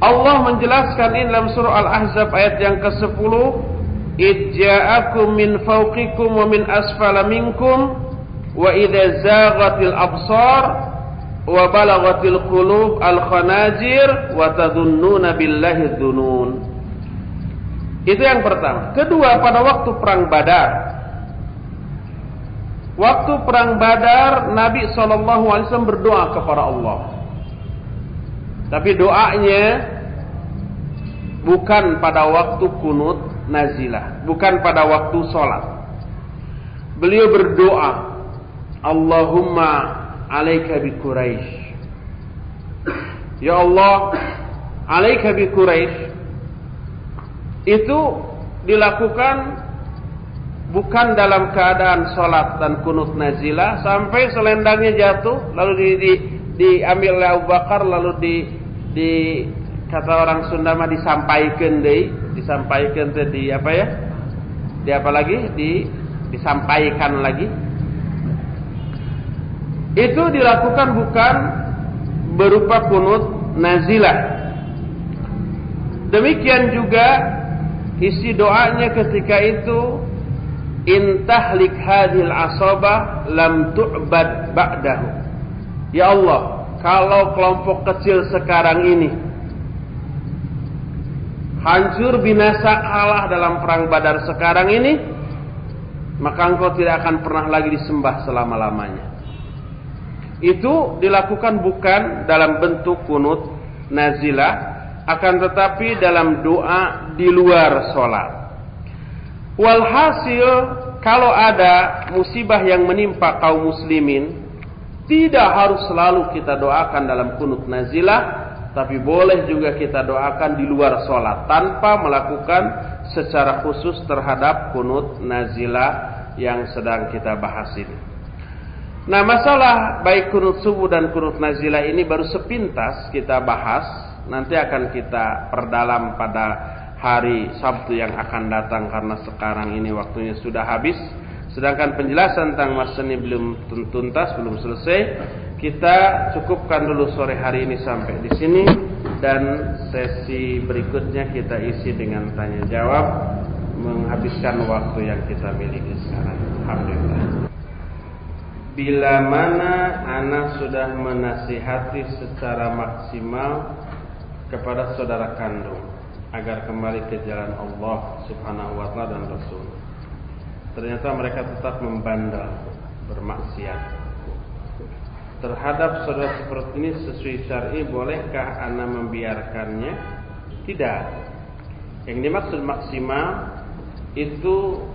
Allah menjelaskan ini dalam surah Al-Ahzab ayat yang ke-10, "Idja'akum min fawqikum wa min asfala minkum wa idza zaghatil absar wa balaghatil qulub al-khanajir wa tadhunnuna billahi dzunun." Itu yang pertama. Kedua, pada waktu perang Badar. Waktu perang Badar, Nabi SAW berdoa kepada Allah. Tapi doanya bukan pada waktu kunut nazilah, bukan pada waktu sholat. Beliau berdoa, Allahumma alaika bi Quraisy. Ya Allah, alaika bi Quraisy. Itu dilakukan bukan dalam keadaan sholat dan kunut nazilah, sampai selendangnya jatuh lalu diambil oleh Abu Bakar lalu di kata orang Sunda mah disampaikan di apa ya? Di apa lagi? Disampaikan lagi. Itu dilakukan bukan berupa kunut nazilah. Demikian juga isi doanya ketika itu, intahlik hadhil asaba lam tu'bad ba'dahu. Ya Allah, kalau kelompok kecil sekarang ini hancur binasa kalah dalam perang Badar sekarang ini, maka engkau tidak akan pernah lagi disembah selama-lamanya. Itu dilakukan bukan dalam bentuk kunut nazilah, akan tetapi dalam doa di luar sholat. Walhasil, kalau ada musibah yang menimpa kaum muslimin, tidak harus selalu kita doakan dalam kunut nazilah, tapi boleh juga kita doakan di luar sholat tanpa melakukan secara khusus terhadap kunut nazilah yang sedang kita bahas ini. Nah, masalah baik kunut subuh dan kunut nazilah ini baru sepintas kita bahas. Nanti akan kita perdalam pada hari Sabtu yang akan datang, karena sekarang ini waktunya sudah habis. Sedangkan penjelasan tentang masalah ini belum tuntas, belum selesai. Kita cukupkan dulu sore hari ini sampai di sini, dan sesi berikutnya kita isi dengan tanya jawab, menghabiskan waktu yang kita miliki sekarang. Alhamdulillah. Bila mana ana sudah menasihati secara maksimal kepada saudara kandung agar kembali ke jalan Allah Subhanahu wa taala dan Rasul, ternyata mereka tetap membandel, bermaksiat terhadap saudara seperti ini, sesuai syar'i, bolehkah ana membiarkannya? Tidak. Yang dimaksud maksimal itu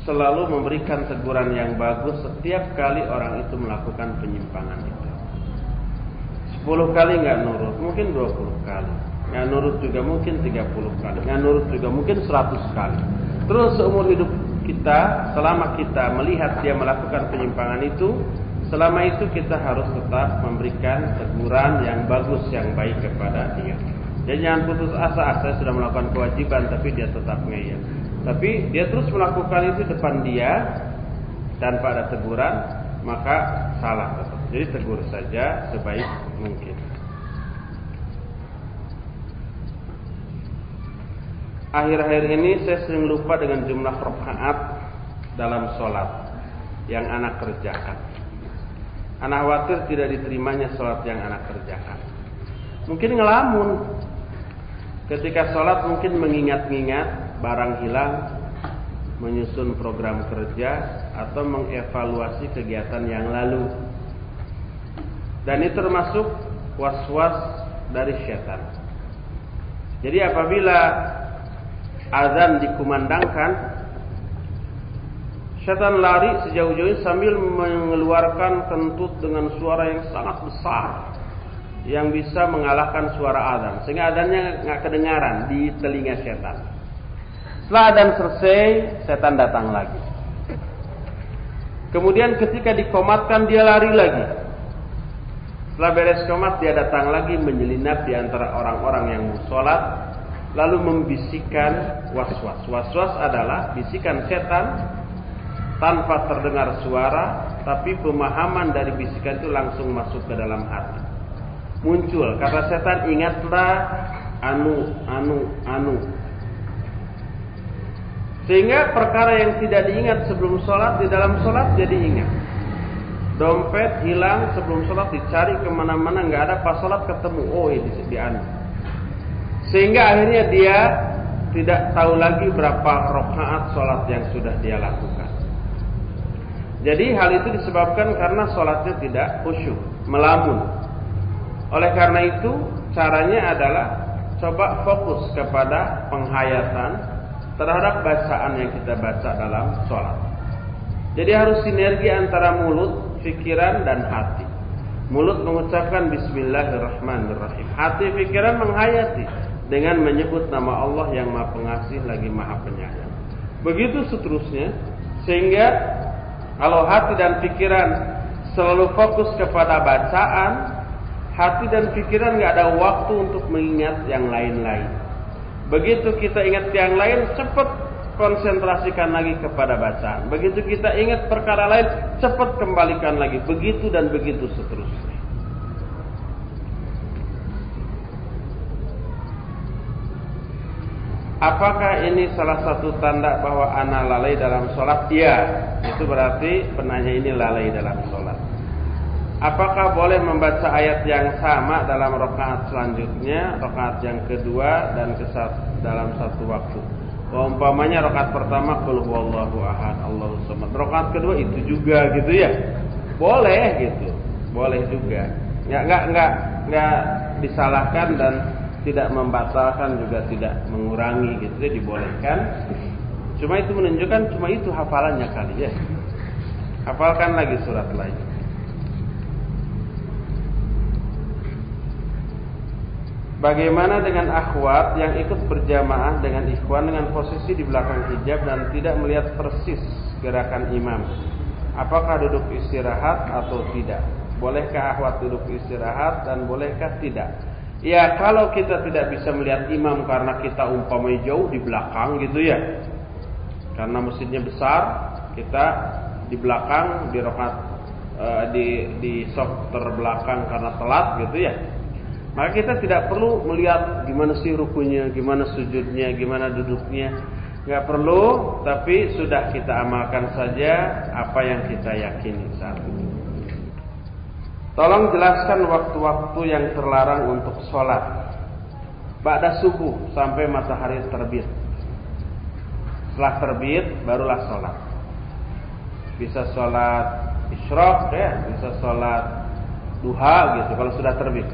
selalu memberikan teguran yang bagus setiap kali orang itu melakukan penyimpangan itu. 10 kali nggak nurut, mungkin 20 kali. Nggak nurut juga mungkin 30 kali. Nggak nurut juga mungkin 100 kali. Terus seumur hidup kita, selama kita melihat dia melakukan penyimpangan itu, selama itu kita harus tetap memberikan teguran yang bagus, yang baik kepada dia. Jadi jangan putus asa, saya sudah melakukan kewajiban tapi dia tetap ngeyel. Tapi dia terus melakukan itu depan dia tanpa ada teguran, maka salah tetap. Jadi tegur saja sebaik mungkin. Akhir-akhir ini saya sering lupa dengan jumlah rakaat dalam sholat yang anak kerjakan. Anak khawatir tidak diterimanya sholat yang anak kerjakan. Mungkin ngelamun. Ketika sholat mungkin mengingat-ingat barang hilang, menyusun program kerja, atau mengevaluasi kegiatan yang lalu. Dan itu termasuk was-was dari syaitan. Jadi apabila azan dikumandangkan, syaitan lari sejauh-jauhnya sambil mengeluarkan kentut dengan suara yang sangat besar, yang bisa mengalahkan suara azan, sehingga azannya nggak kedengaran di telinga syaitan. Setelah azan selesai, setan datang lagi. Kemudian ketika dikomatkan, dia lari lagi. Setelah beres komat, dia datang lagi menyelinap di antara orang-orang yang sholat, lalu membisikkan was-was. Was-was adalah bisikan setan tanpa terdengar suara, tapi pemahaman dari bisikan itu langsung masuk ke dalam hati. Muncul kata setan, ingatlah anu. Sehingga perkara yang tidak diingat sebelum sholat, di dalam sholat jadi ingat. Dompet hilang sebelum sholat, dicari kemana-mana nggak ada, pas sholat ketemu, oh ini di anu. Sehingga akhirnya dia tidak tahu lagi berapa rakaat sholat yang sudah dia lakukan. Jadi hal itu disebabkan karena sholatnya tidak khusyuk, melamun. Oleh karena itu caranya adalah coba fokus kepada penghayatan terhadap bacaan yang kita baca dalam sholat. Jadi harus sinergi antara mulut, pikiran, dan hati. Mulut mengucapkan Bismillahirrahmanirrahim, hati pikiran menghayati dengan menyebut nama Allah yang Maha Pengasih lagi Maha Penyayang. Begitu seterusnya, sehingga kalau hati dan pikiran selalu fokus kepada bacaan, hati dan pikiran nggak ada waktu untuk mengingat yang lain-lain. Begitu kita ingat yang lain, cepat konsentrasikan lagi kepada bacaan. Begitu kita ingat perkara lain, cepat kembalikan lagi. Begitu dan begitu seterusnya. Apakah ini salah satu tanda bahwa ana lalai dalam sholat? Ya, itu berarti penanya ini lalai dalam sholat. Apakah boleh membaca ayat yang sama dalam rakaat selanjutnya, rakaat yang kedua dan dalam satu waktu? Umpamanya rakaat pertama qul huwallahu ahad, Allahus samad. Rakaat kedua itu juga gitu ya. Boleh gitu. Boleh juga. Enggak disalahkan dan tidak membatalkan juga tidak mengurangi gitu ya, dibolehkan. Cuma itu menunjukkan cuma itu hafalannya kali ya. Hafalkan lagi surat lain. Bagaimana dengan akhwat yang ikut berjamaah dengan ikhwan dengan posisi di belakang hijab dan tidak melihat persis gerakan imam? Apakah duduk istirahat atau tidak? Bolehkah akhwat duduk istirahat dan bolehkah tidak? Ya, kalau kita tidak bisa melihat imam karena kita umpamanya jauh di belakang gitu ya. Karena masjidnya besar, kita di belakang di rakaat di saf terbelakang karena telat gitu ya. Maka kita tidak perlu melihat gimana sih rukunya, gimana sujudnya, gimana duduknya. Enggak perlu, tapi sudah kita amalkan saja apa yang kita yakini saat itu. Tolong jelaskan waktu-waktu yang terlarang untuk sholat. Ba'da subuh sampai matahari terbit. Setelah terbit barulah sholat. Bisa sholat isyraq ya, bisa sholat duha gitu kalau sudah terbit.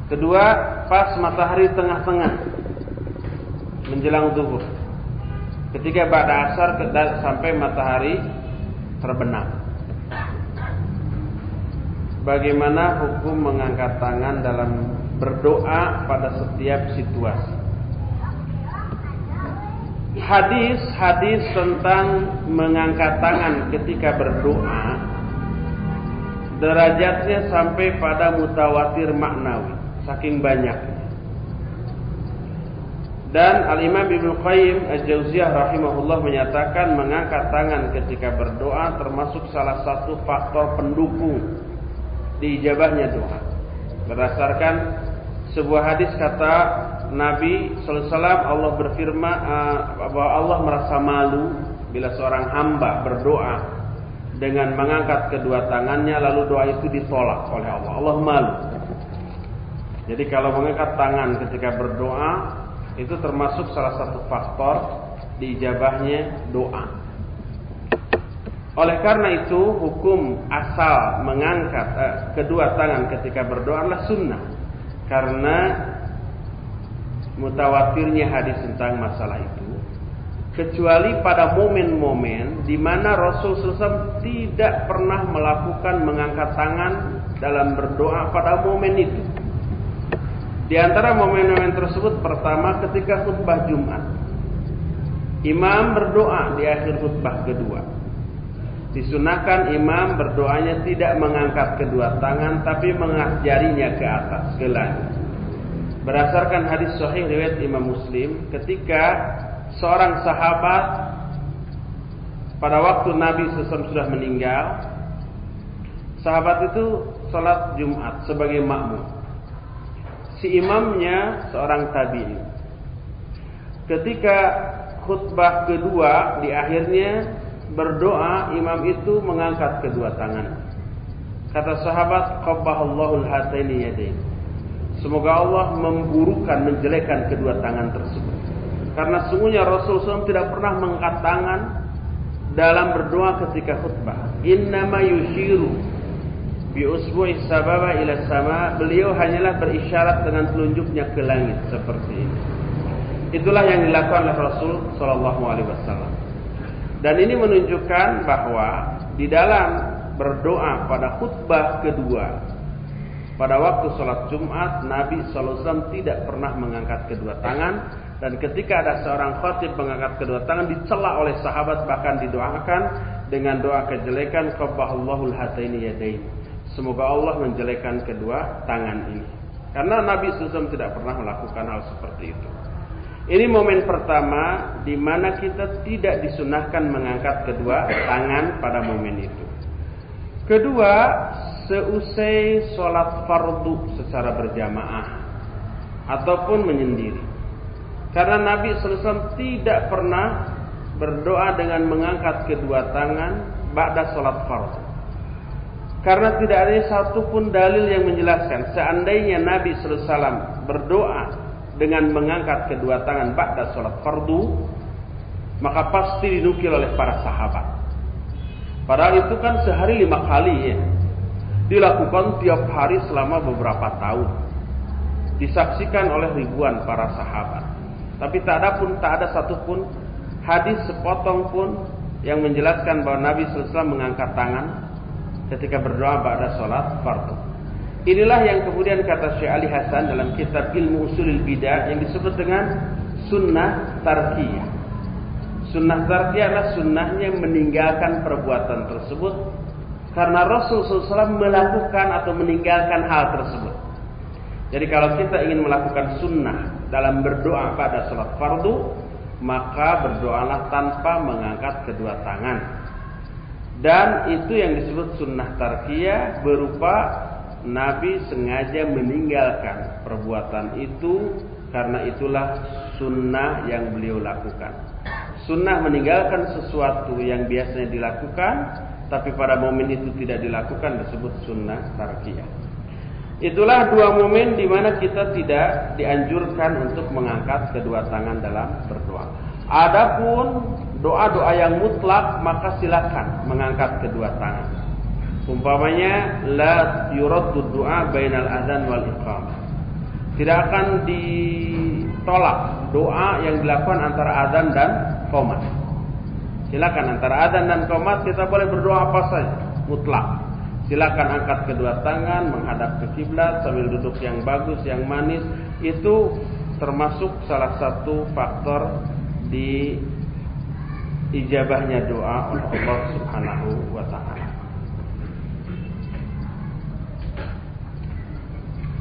Kedua, pas matahari tengah-tengah menjelang zuhur. Ketiga ba'da asar sampai matahari terbenam. Bagaimana hukum mengangkat tangan dalam berdoa pada setiap situasi? Hadis-hadis tentang mengangkat tangan ketika berdoa derajatnya sampai pada mutawatir maknawi. Saking banyak. Dan Al-Imam Ibnu Qayyim Al-Jauziyah rahimahullah menyatakan mengangkat tangan ketika berdoa termasuk salah satu faktor pendukung diijabahnya doa. Berdasarkan sebuah hadis kata Nabi sallallahu alaihi wasallam, Allah berfirman bahwa Allah merasa malu bila seorang hamba berdoa dengan mengangkat kedua tangannya lalu doa itu ditolak oleh Allah. Allah malu. Jadi kalau mengangkat tangan ketika berdoa itu termasuk salah satu faktor diijabahnya doa. Oleh karena itu hukum asal mengangkat kedua tangan ketika berdoa adalah sunnah. Karena mutawatirnya hadis tentang masalah itu. Kecuali pada momen-momen di mana Rasul SAW tidak pernah melakukan mengangkat tangan dalam berdoa pada momen itu. Di antara momen-momen tersebut pertama ketika khutbah Jumat. Imam berdoa di akhir khutbah kedua. Disunahkan imam berdoanya tidak mengangkat kedua tangan tapi mengangkat jarinya ke atas, ke langit. Berdasarkan hadis sahih riwayat Imam Muslim, ketika seorang sahabat pada waktu Nabi SAW sudah meninggal, sahabat itu salat Jumat sebagai makmum. Si imamnya seorang tabi'in. Ketika khutbah kedua di akhirnya berdoa, imam itu mengangkat kedua tangan. Kata sahabat, qabbahallahul hataini yadain. Semoga Allah memburukan, menjelekkan kedua tangan tersebut. Karena sungguhnya Rasul SAW tidak pernah mengangkat tangan dalam berdoa ketika khutbah. Innama yushiru bi usbu'i sababa ila sama. Beliau hanyalah berisyarat dengan telunjuknya ke langit seperti ini. Itulah yang dilakukan oleh Rasul sallallahu alaihi wasallam. Dan ini menunjukkan bahwa di dalam berdoa pada khutbah kedua pada waktu salat Jumat, Nabi sallallahu alaihi wasallam tidak pernah mengangkat kedua tangan, dan ketika ada seorang khatib mengangkat kedua tangan dicela oleh sahabat, bahkan didoakan dengan doa kejelekan, qabbahallahul hataini yadain. Semoga Allah menjelekan kedua tangan ini. Karena Nabi SAW tidak pernah melakukan hal seperti itu. Ini momen pertama di mana kita tidak disunahkan mengangkat kedua tangan pada momen itu. Kedua, seusai sholat fardu secara berjamaah ataupun menyendiri. Karena Nabi SAW tidak pernah berdoa dengan mengangkat kedua tangan ba'da sholat fardu. Karena tidak ada satupun dalil yang menjelaskan seandainya Nabi SAW berdoa dengan mengangkat kedua tangan ba'da sholat fardu, maka pasti dinukil oleh para sahabat. Padahal itu kan sehari 5 kali ya, dilakukan tiap hari selama beberapa tahun, disaksikan oleh ribuan para sahabat. Tapi tak ada satupun hadis sepotong pun yang menjelaskan bahwa Nabi SAW mengangkat tangan ketika berdoa ba'da sholat fardu. Inilah yang kemudian kata Syekh Ali Hasan dalam kitab Ilmu Usulil Bidah yang disebut dengan sunnah tarkiyah. Sunnah tarkiyah adalah sunnahnya meninggalkan perbuatan tersebut karena Rasul SAW melakukan atau meninggalkan hal tersebut. Jadi kalau kita ingin melakukan sunnah dalam berdoa pada sholat fardu, maka berdoalah tanpa mengangkat kedua tangan. Dan itu yang disebut sunnah tarkiyah, berupa Nabi sengaja meninggalkan perbuatan itu karena itulah sunnah yang beliau lakukan. Sunnah meninggalkan sesuatu yang biasanya dilakukan tapi pada momen itu tidak dilakukan disebut sunnah tarkiyah. Itulah dua momen di mana kita tidak dianjurkan untuk mengangkat kedua tangan dalam berdoa. Adapun doa-doa yang mutlak maka silakan mengangkat kedua tangan. Umpamanya la yuraddu du'a bainal adzan wal iqamah. Tidak akan ditolak doa yang dilakukan antara adzan dan qomat. Silakan antara adzan dan qomat kita boleh berdoa apa saja, mutlak. Silakan angkat kedua tangan menghadap ke kiblat sambil duduk yang bagus, yang manis. Itu termasuk salah satu faktor di ijabahnya doa oleh Allah Subhanahu wa taala.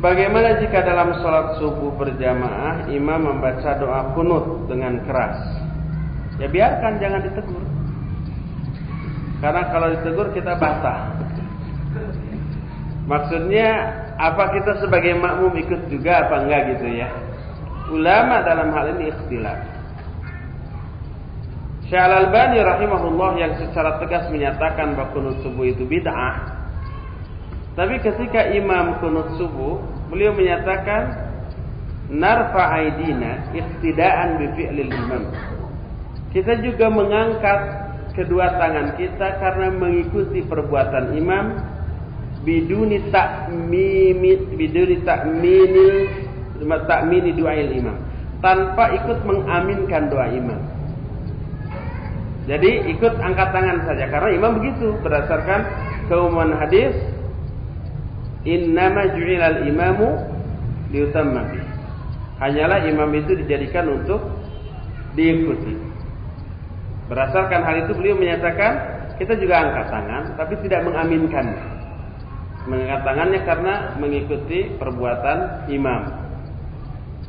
Bagaimana jika dalam sholat subuh berjamaah imam membaca doa kunut dengan keras? Ya biarkan, jangan ditegur. Karena kalau ditegur kita bantah. Maksudnya apa kita sebagai makmum ikut juga apa enggak gitu ya? Ulama dalam hal ini ikhtilaf. Syekh Al-Albani rahimahullah yang secara tegas menyatakan bahwa kunut subuh itu bid'ah. Tapi ketika imam kunut subuh, beliau menyatakan narfa aidina iqtidaan bi fi'lil imam. Kita juga mengangkat kedua tangan kita karena mengikuti perbuatan imam biduni ta'mini du'ail imam, tanpa ikut mengaminkan doa imam. Jadi ikut angkat tangan saja karena imam begitu berdasarkan keumuman hadis innama ju'ilal imamu liyutamma bih. Hanyalah imam itu dijadikan untuk diikuti. Berdasarkan hal itu beliau menyatakan kita juga angkat tangan tapi tidak mengaminkan. Mengangkat tangannya karena mengikuti perbuatan imam.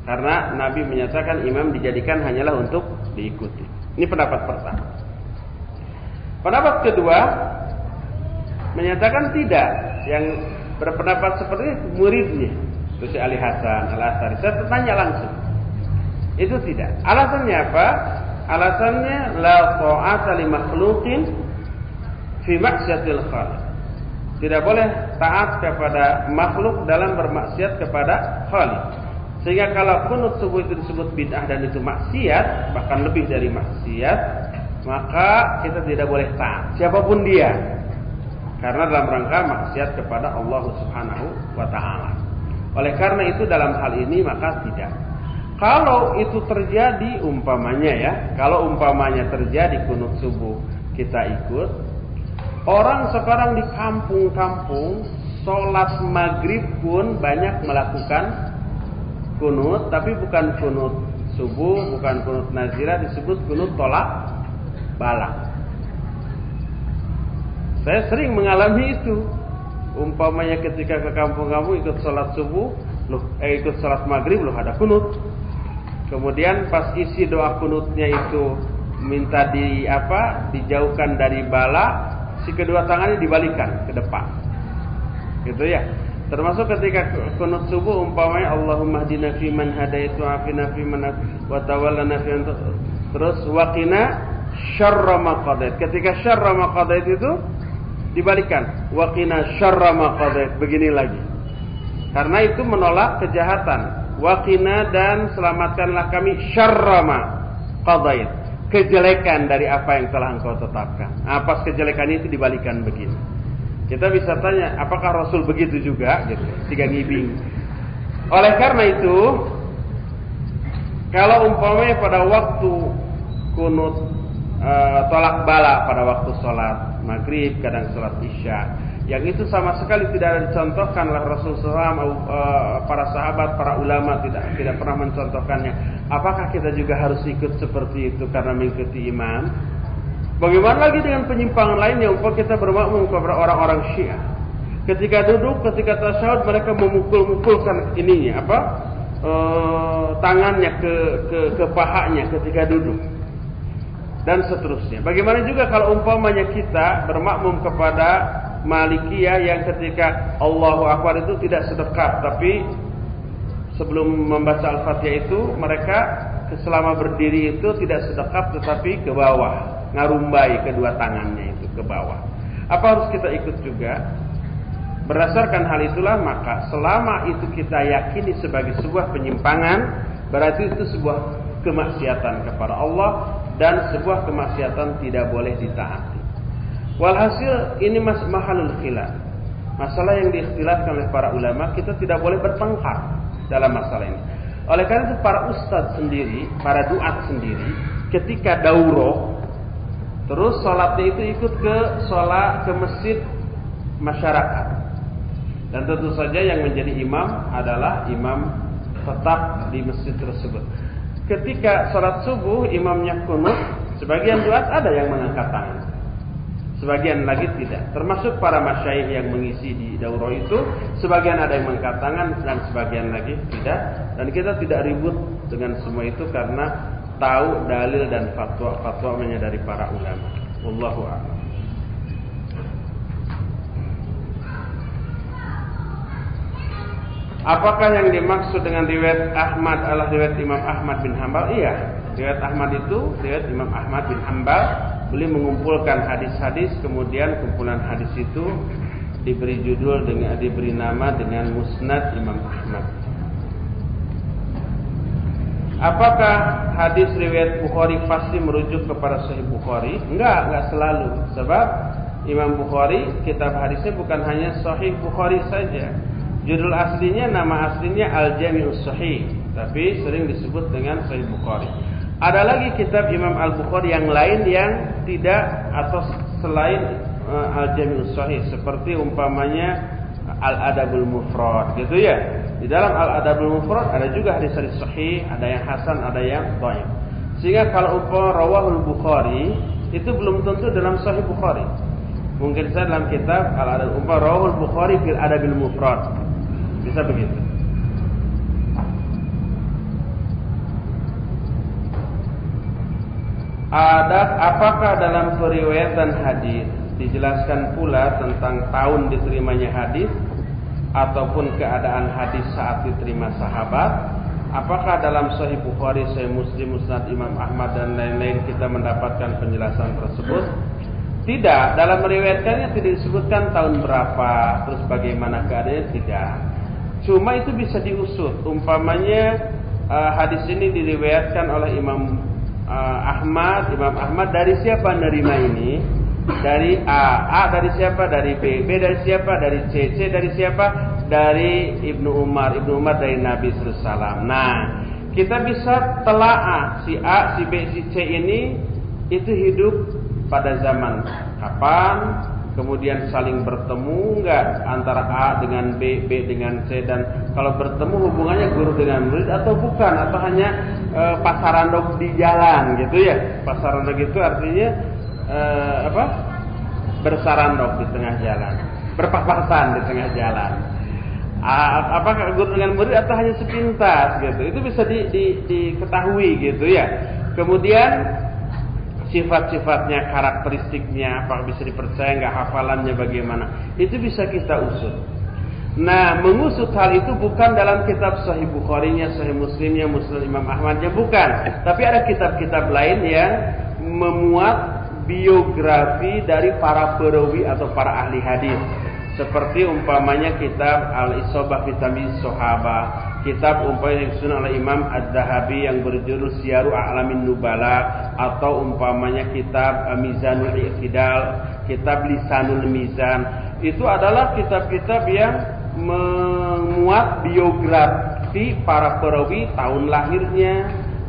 Karena Nabi menyatakan imam dijadikan hanyalah untuk diikuti. Ini pendapat pertama. Pendapat kedua menyatakan tidak. Yang berpendapat seperti itu muridnya, itu si Ali Hasan Al-Atsari. Saya tanya langsung. Itu tidak. Alasannya apa? Alasannya la ta'ata li makhluqin fi maksiatil khaliq. Tidak boleh taat kepada makhluk dalam bermaksiat kepada Khaliq. Sehingga kalau kunut subuh itu disebut bid'ah dan itu maksiat, bahkan lebih dari maksiat, maka kita tidak boleh taat siapapun dia. Karena dalam rangka maksiat kepada Allah Subhanahu wa taala. Oleh karena itu dalam hal ini maka tidak. Kalau itu terjadi umpamanya ya, kalau umpamanya terjadi kunut subuh kita ikut. Orang sekarang di kampung-kampung sholat maghrib pun banyak melakukan kunut, tapi bukan kunut subuh, bukan kunut nazirah, disebut kunut tolak balak. Saya sering mengalami itu. Umpamanya ketika ke kampung-kampung ikut sholat subuh, ikut sholat maghrib loh ada kunut. Kemudian pas isi doa kunutnya itu minta dijauhkan dari bala, si kedua tangannya dibalikan ke depan. Gitu ya. Termasuk ketika kunut subuh umpamanya Allahumma hdina fi man hadaitu wa afina fi man wa tawallana fi terus waqina syarra ma qadait. Ketika syarra ma qadait itu dibalikan waqina syarra ma qadait, begini lagi. Karena itu menolak kejahatan. Waqina dan selamatkanlah kami syarra ma qadait, kejelekan dari apa yang telah engkau tetapkan. Apa kejelekan itu dibalikan begini. Kita bisa tanya, apakah Rasul begitu juga? Gitu, tiga ngibing. Oleh karena itu, kalau umpamanya pada waktu kunut tolak bala pada waktu sholat maghrib, kadang sholat isya, yang itu sama sekali tidak dicontohkan oleh Rasulullah SAW, para sahabat, para ulama tidak pernah mencontohkannya. Apakah kita juga harus ikut seperti itu karena mengikuti imam? Bagaimana lagi dengan penyimpangan lain yang kita bermakmum kepada orang-orang Syiah? Ketika duduk, ketika tasyahud mereka memukul-mukulkan ininya tangannya ke pahanya ketika duduk dan seterusnya. Bagaimana juga kalau umpamanya kita bermakmum kepada Malikiyah yang ketika Allahu Akbar itu tidak sedekap, tapi sebelum membaca Al-Fatihah itu mereka selama berdiri itu tidak sedekap tetapi ke bawah, ngarumbai kedua tangannya itu ke bawah. Apa harus kita ikut juga? Berdasarkan hal itulah maka selama itu kita yakini sebagai sebuah penyimpangan, berarti itu sebuah kemaksiatan kepada Allah dan sebuah kemaksiatan tidak boleh ditaati. Walhasil ini mahalul khilaf. Masalah yang diikhtilafkan oleh para ulama, kita tidak boleh bertengkar dalam masalah ini. Oleh karena itu para ustadz sendiri, para duat sendiri, ketika daurah, terus sholatnya itu ikut ke masjid masyarakat. Dan tentu saja yang menjadi imam adalah imam tetap di masjid tersebut. Ketika sholat subuh imamnya kunut, sebagian duat ada yang mengangkat tangan, sebagian lagi tidak. Termasuk para masyayikh yang mengisi di daurah itu, sebagian ada yang mengangkat tangan dan sebagian lagi tidak. Dan kita tidak ribut dengan semua itu karena tahu dalil dan fatwa-fatwanya dari para ulama. Wallahu a'lam. Apakah yang dimaksud dengan riwayat Ahmad adalah riwayat Imam Ahmad bin Hanbal? Iya, riwayat Ahmad itu riwayat Imam Ahmad bin Hanbal. Beliau mengumpulkan hadis-hadis, kemudian kumpulan hadis itu diberi nama dengan Musnad Imam Ahmad. Apakah hadis riwayat Bukhari pasti merujuk kepada Sahih Bukhari? Enggak selalu. Sebab Imam Bukhari kitab hadisnya bukan hanya Sahih Bukhari saja. Judul aslinya, nama aslinya Al-Jami'us Sahih, tapi sering disebut dengan Sahih Bukhari. Ada lagi kitab Imam Al-Bukhari yang lain yang tidak atau selain Al-Jami'us Sahih, seperti umpamanya Al-Adabul Mufrad, gitu ya. Di dalam Al-Adabul Mufrad ada juga hadis-hadis sahih, ada yang hasan, ada yang dhaif. Sehingga kalau umpama rawahul Bukhari itu belum tentu dalam Sahih Bukhari. Mungkin saja dalam kitab Al-Adabul Mufrad rawahul Bukhari fil Adabil Mufrad. Bisa begitu. Apakah dalam periwayatan hadis dijelaskan pula tentang tahun diterimanya hadis ataupun keadaan hadis saat diterima sahabat? Apakah dalam Sahih Bukhari, Sahih Muslim, Musnad Imam Ahmad dan lain-lain kita mendapatkan penjelasan tersebut? Tidak, dalam meriwayatkannya tidak disebutkan tahun berapa, terus bagaimana keadaannya, tidak. Cuma itu bisa diusut. Umpamanya hadis ini diriwayatkan oleh Imam Ahmad. Imam Ahmad dari siapa nerima ini? Dari A dari siapa? Dari B dari siapa? Dari C dari siapa? Dari Ibnu Umar dari Nabi sallallahu alaihi wasallam. Nah, kita bisa telaah si A, si B, si C ini itu hidup pada zaman kapan, kemudian saling bertemu enggak antara A dengan B, B dengan C, dan kalau bertemu hubungannya guru dengan murid atau bukan, atau hanya pasarandok di jalan gitu ya. Pasarandok itu artinya bersarandok di tengah jalan. berpapasan di tengah jalan. Apakah guru dengan murid atau hanya sepintas gitu? Itu bisa diketahui gitu ya. Kemudian sifat-sifatnya, karakteristiknya, apakah bisa dipercaya nggak, hafalannya bagaimana, itu bisa kita usut. Nah, mengusut hal itu bukan dalam kitab Sahih Bukhari-nya, Sahih Muslim-nya, Musnad Imam Ahmad-nya, bukan. Tapi ada kitab-kitab lain yang memuat biografi dari para perawi atau para ahli hadis. Seperti umpamanya kitab Al-Isabah fi Tamyiz Sahabah, kitab umpamanya yang disusun oleh Imam Az-Zahabi yang berjudul Syiaru A'lamin Nubala, atau umpamanya kitab Mizanul I'tidal, kitab Lisanul Mizan. Itu adalah kitab-kitab yang memuat biografi para perawi, tahun lahirnya,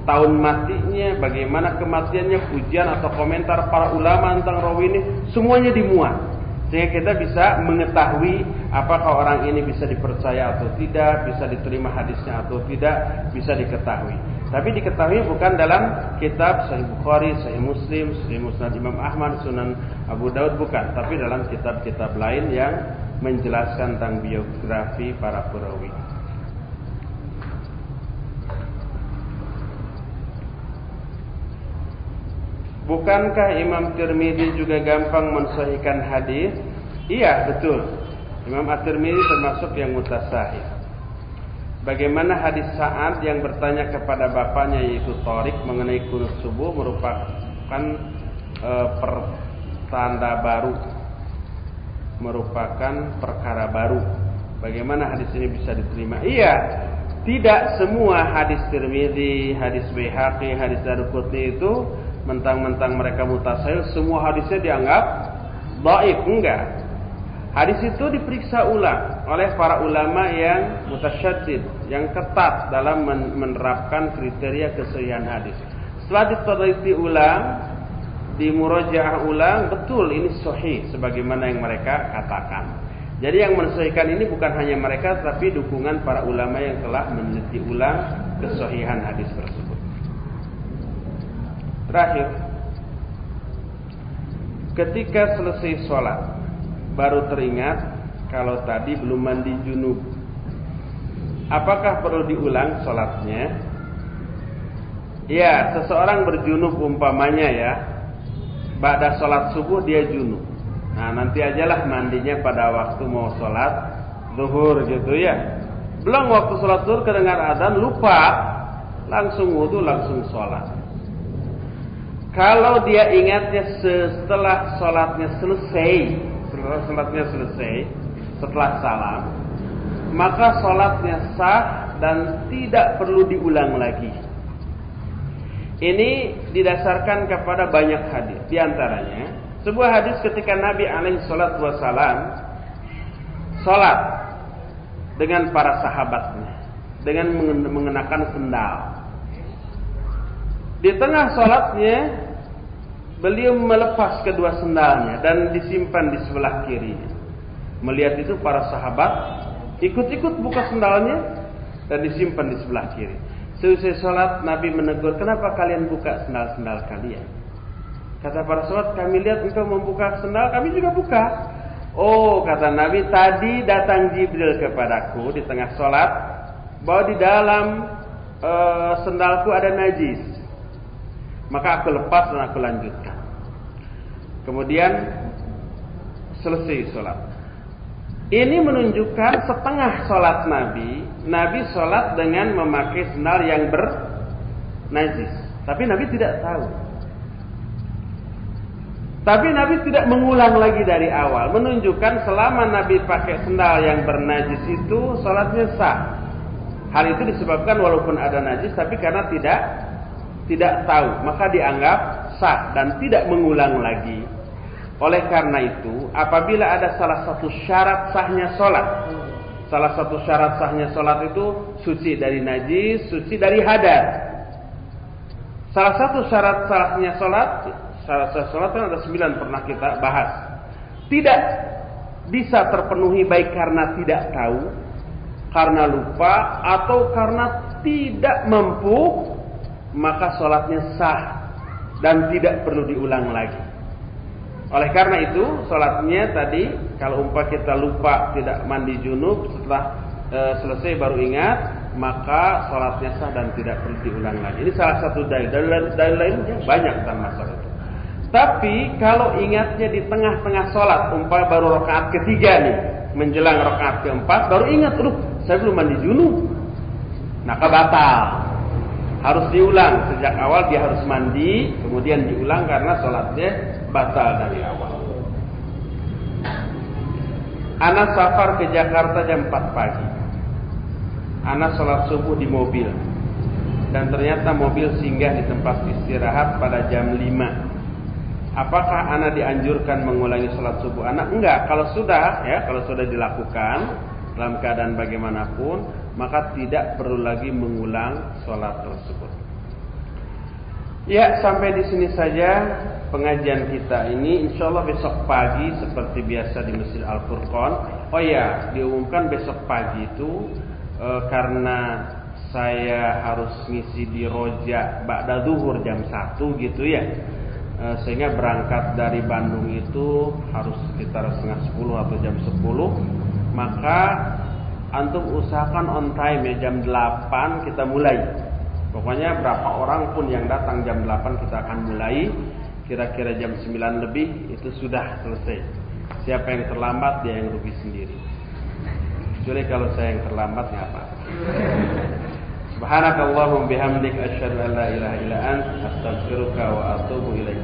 tahun matinya, bagaimana kematiannya, pujian atau komentar para ulama tentang rawi ini, semuanya dimuat. Sehingga kita bisa mengetahui apakah orang ini bisa dipercaya atau tidak, bisa diterima hadisnya atau tidak, bisa diketahui. Tapi diketahui bukan dalam kitab Sahih Bukhari, Sahih Muslim, Sahih Musnad Imam Ahmad, Sunan Abu Daud, bukan. Tapi dalam kitab-kitab lain yang menjelaskan tentang biografi para perawi. Bukankah Imam Tirmidzi juga gampang mensahihkan hadis? Iya, betul. Imam At-Tirmidzi termasuk yang mutasahih. Bagaimana hadis Sa'ad yang bertanya kepada bapaknya yaitu Thariq mengenai kunut subuh merupakan pertanda baru, merupakan perkara baru. Bagaimana hadis ini bisa diterima? Iya, tidak semua hadis Tirmidzi, hadis Baihaqi, hadis Daruqutni itu mentang-mentang mereka mutasahih semua hadisnya dianggap dhaif, enggak. Hadis itu diperiksa ulang oleh para ulama yang mutasyaddid, yang ketat dalam menerapkan kriteria kesahihan hadis. Setelah diteliti ulang, dimurajaah ulang, betul ini sahih sebagaimana yang mereka katakan. Jadi yang mensahihkan ini bukan hanya mereka, tapi dukungan para ulama yang telah meneliti ulang kesahihan hadis tersebut. Terakhir, ketika selesai sholat baru teringat kalau tadi belum mandi junub, apakah perlu diulang sholatnya? Ya, seseorang berjunub umpamanya ya, ba'da sholat subuh dia junub. Nah, nanti ajalah mandinya pada waktu mau sholat zuhur gitu ya. Belum waktu sholat zuhur kedengar adzan, lupa, langsung wudu, langsung sholat. Kalau dia ingatnya setelah sholatnya selesai, setelah salam, maka sholatnya sah dan tidak perlu diulang lagi. Ini didasarkan kepada banyak hadis. Di antaranya, sebuah hadis ketika Nabi alaihi salatu wasalam sholat dengan para sahabatnya dengan mengenakan sendal. Di tengah sholatnya beliau melepas kedua sendalnya dan disimpan di sebelah kirinya. Melihat itu para sahabat ikut-ikut buka sendalnya dan disimpan di sebelah kiri. Selesai sholat Nabi menegur, kenapa kalian buka sendal-sendal kalian? Kata para sahabat, kami lihat engkau membuka sendal, kami juga buka. Oh, kata Nabi, tadi datang Jibril kepadaku di tengah sholat bahwa di dalam sendalku ada najis. Maka aku lepas dan aku lanjutkan. Kemudian selesai sholat. Ini menunjukkan setengah sholat Nabi. Nabi sholat dengan memakai sendal yang bernajis. Tapi Nabi tidak tahu. Tapi Nabi tidak mengulang lagi dari awal. Menunjukkan selama Nabi pakai sendal yang bernajis itu sholatnya sah. Hal itu disebabkan walaupun ada najis, tapi karena tidak tahu, maka dianggap sah dan tidak mengulang lagi. Oleh karena itu, apabila ada salah satu syarat sahnya sholat, salah satu syarat sahnya sholat itu suci dari najis, suci dari hadas. Salah satu syarat sahnya sholat kan ada 9 pernah kita bahas. Tidak bisa terpenuhi baik karena tidak tahu, karena lupa, atau karena tidak mampu, maka sholatnya sah dan tidak perlu diulang lagi. Oleh karena itu, sholatnya tadi kalau umpah kita lupa tidak mandi junub, setelah selesai baru ingat, maka sholatnya sah dan tidak perlu diulang lagi. Ini salah satu dalil. Dalil lainnya banyak tentang masalah itu. Tapi kalau ingatnya di tengah-tengah sholat, umpah baru rakaat ketiga nih, menjelang rakaat keempat, baru ingat, saya belum mandi junub, maka batal. Harus diulang. Sejak awal dia harus mandi, kemudian diulang karena sholatnya batal dari awal. Ana safar ke Jakarta jam 4 pagi. Ana sholat subuh di mobil, dan ternyata mobil singgah di tempat istirahat pada jam 5. Apakah ana dianjurkan mengulangi sholat subuh ana? Enggak. Kalau sudah dilakukan dalam keadaan bagaimanapun, maka tidak perlu lagi mengulang sholat tersebut. Ya, sampai di sini saja pengajian kita ini. Insyaallah besok pagi seperti biasa di Masjid Al-Furqan. Oh ya, diumumkan besok pagi itu karena saya harus ngisi di Roja ba'da zuhur jam 1 gitu ya. Sehingga berangkat dari Bandung itu harus sekitar setengah 10 atau jam 10. Maka antum usahakan on time ya, jam 8 kita mulai. Pokoknya berapa orang pun yang datang jam 8 kita akan mulai. Kira-kira jam 9 lebih itu sudah selesai. Siapa yang terlambat dia yang rugi sendiri. Kecuali kalau saya yang terlambat ya apa. Subhanakallahumma bihamdik asyhadu an la ilaha illa anta astaghfiruka wa atubu ilaik.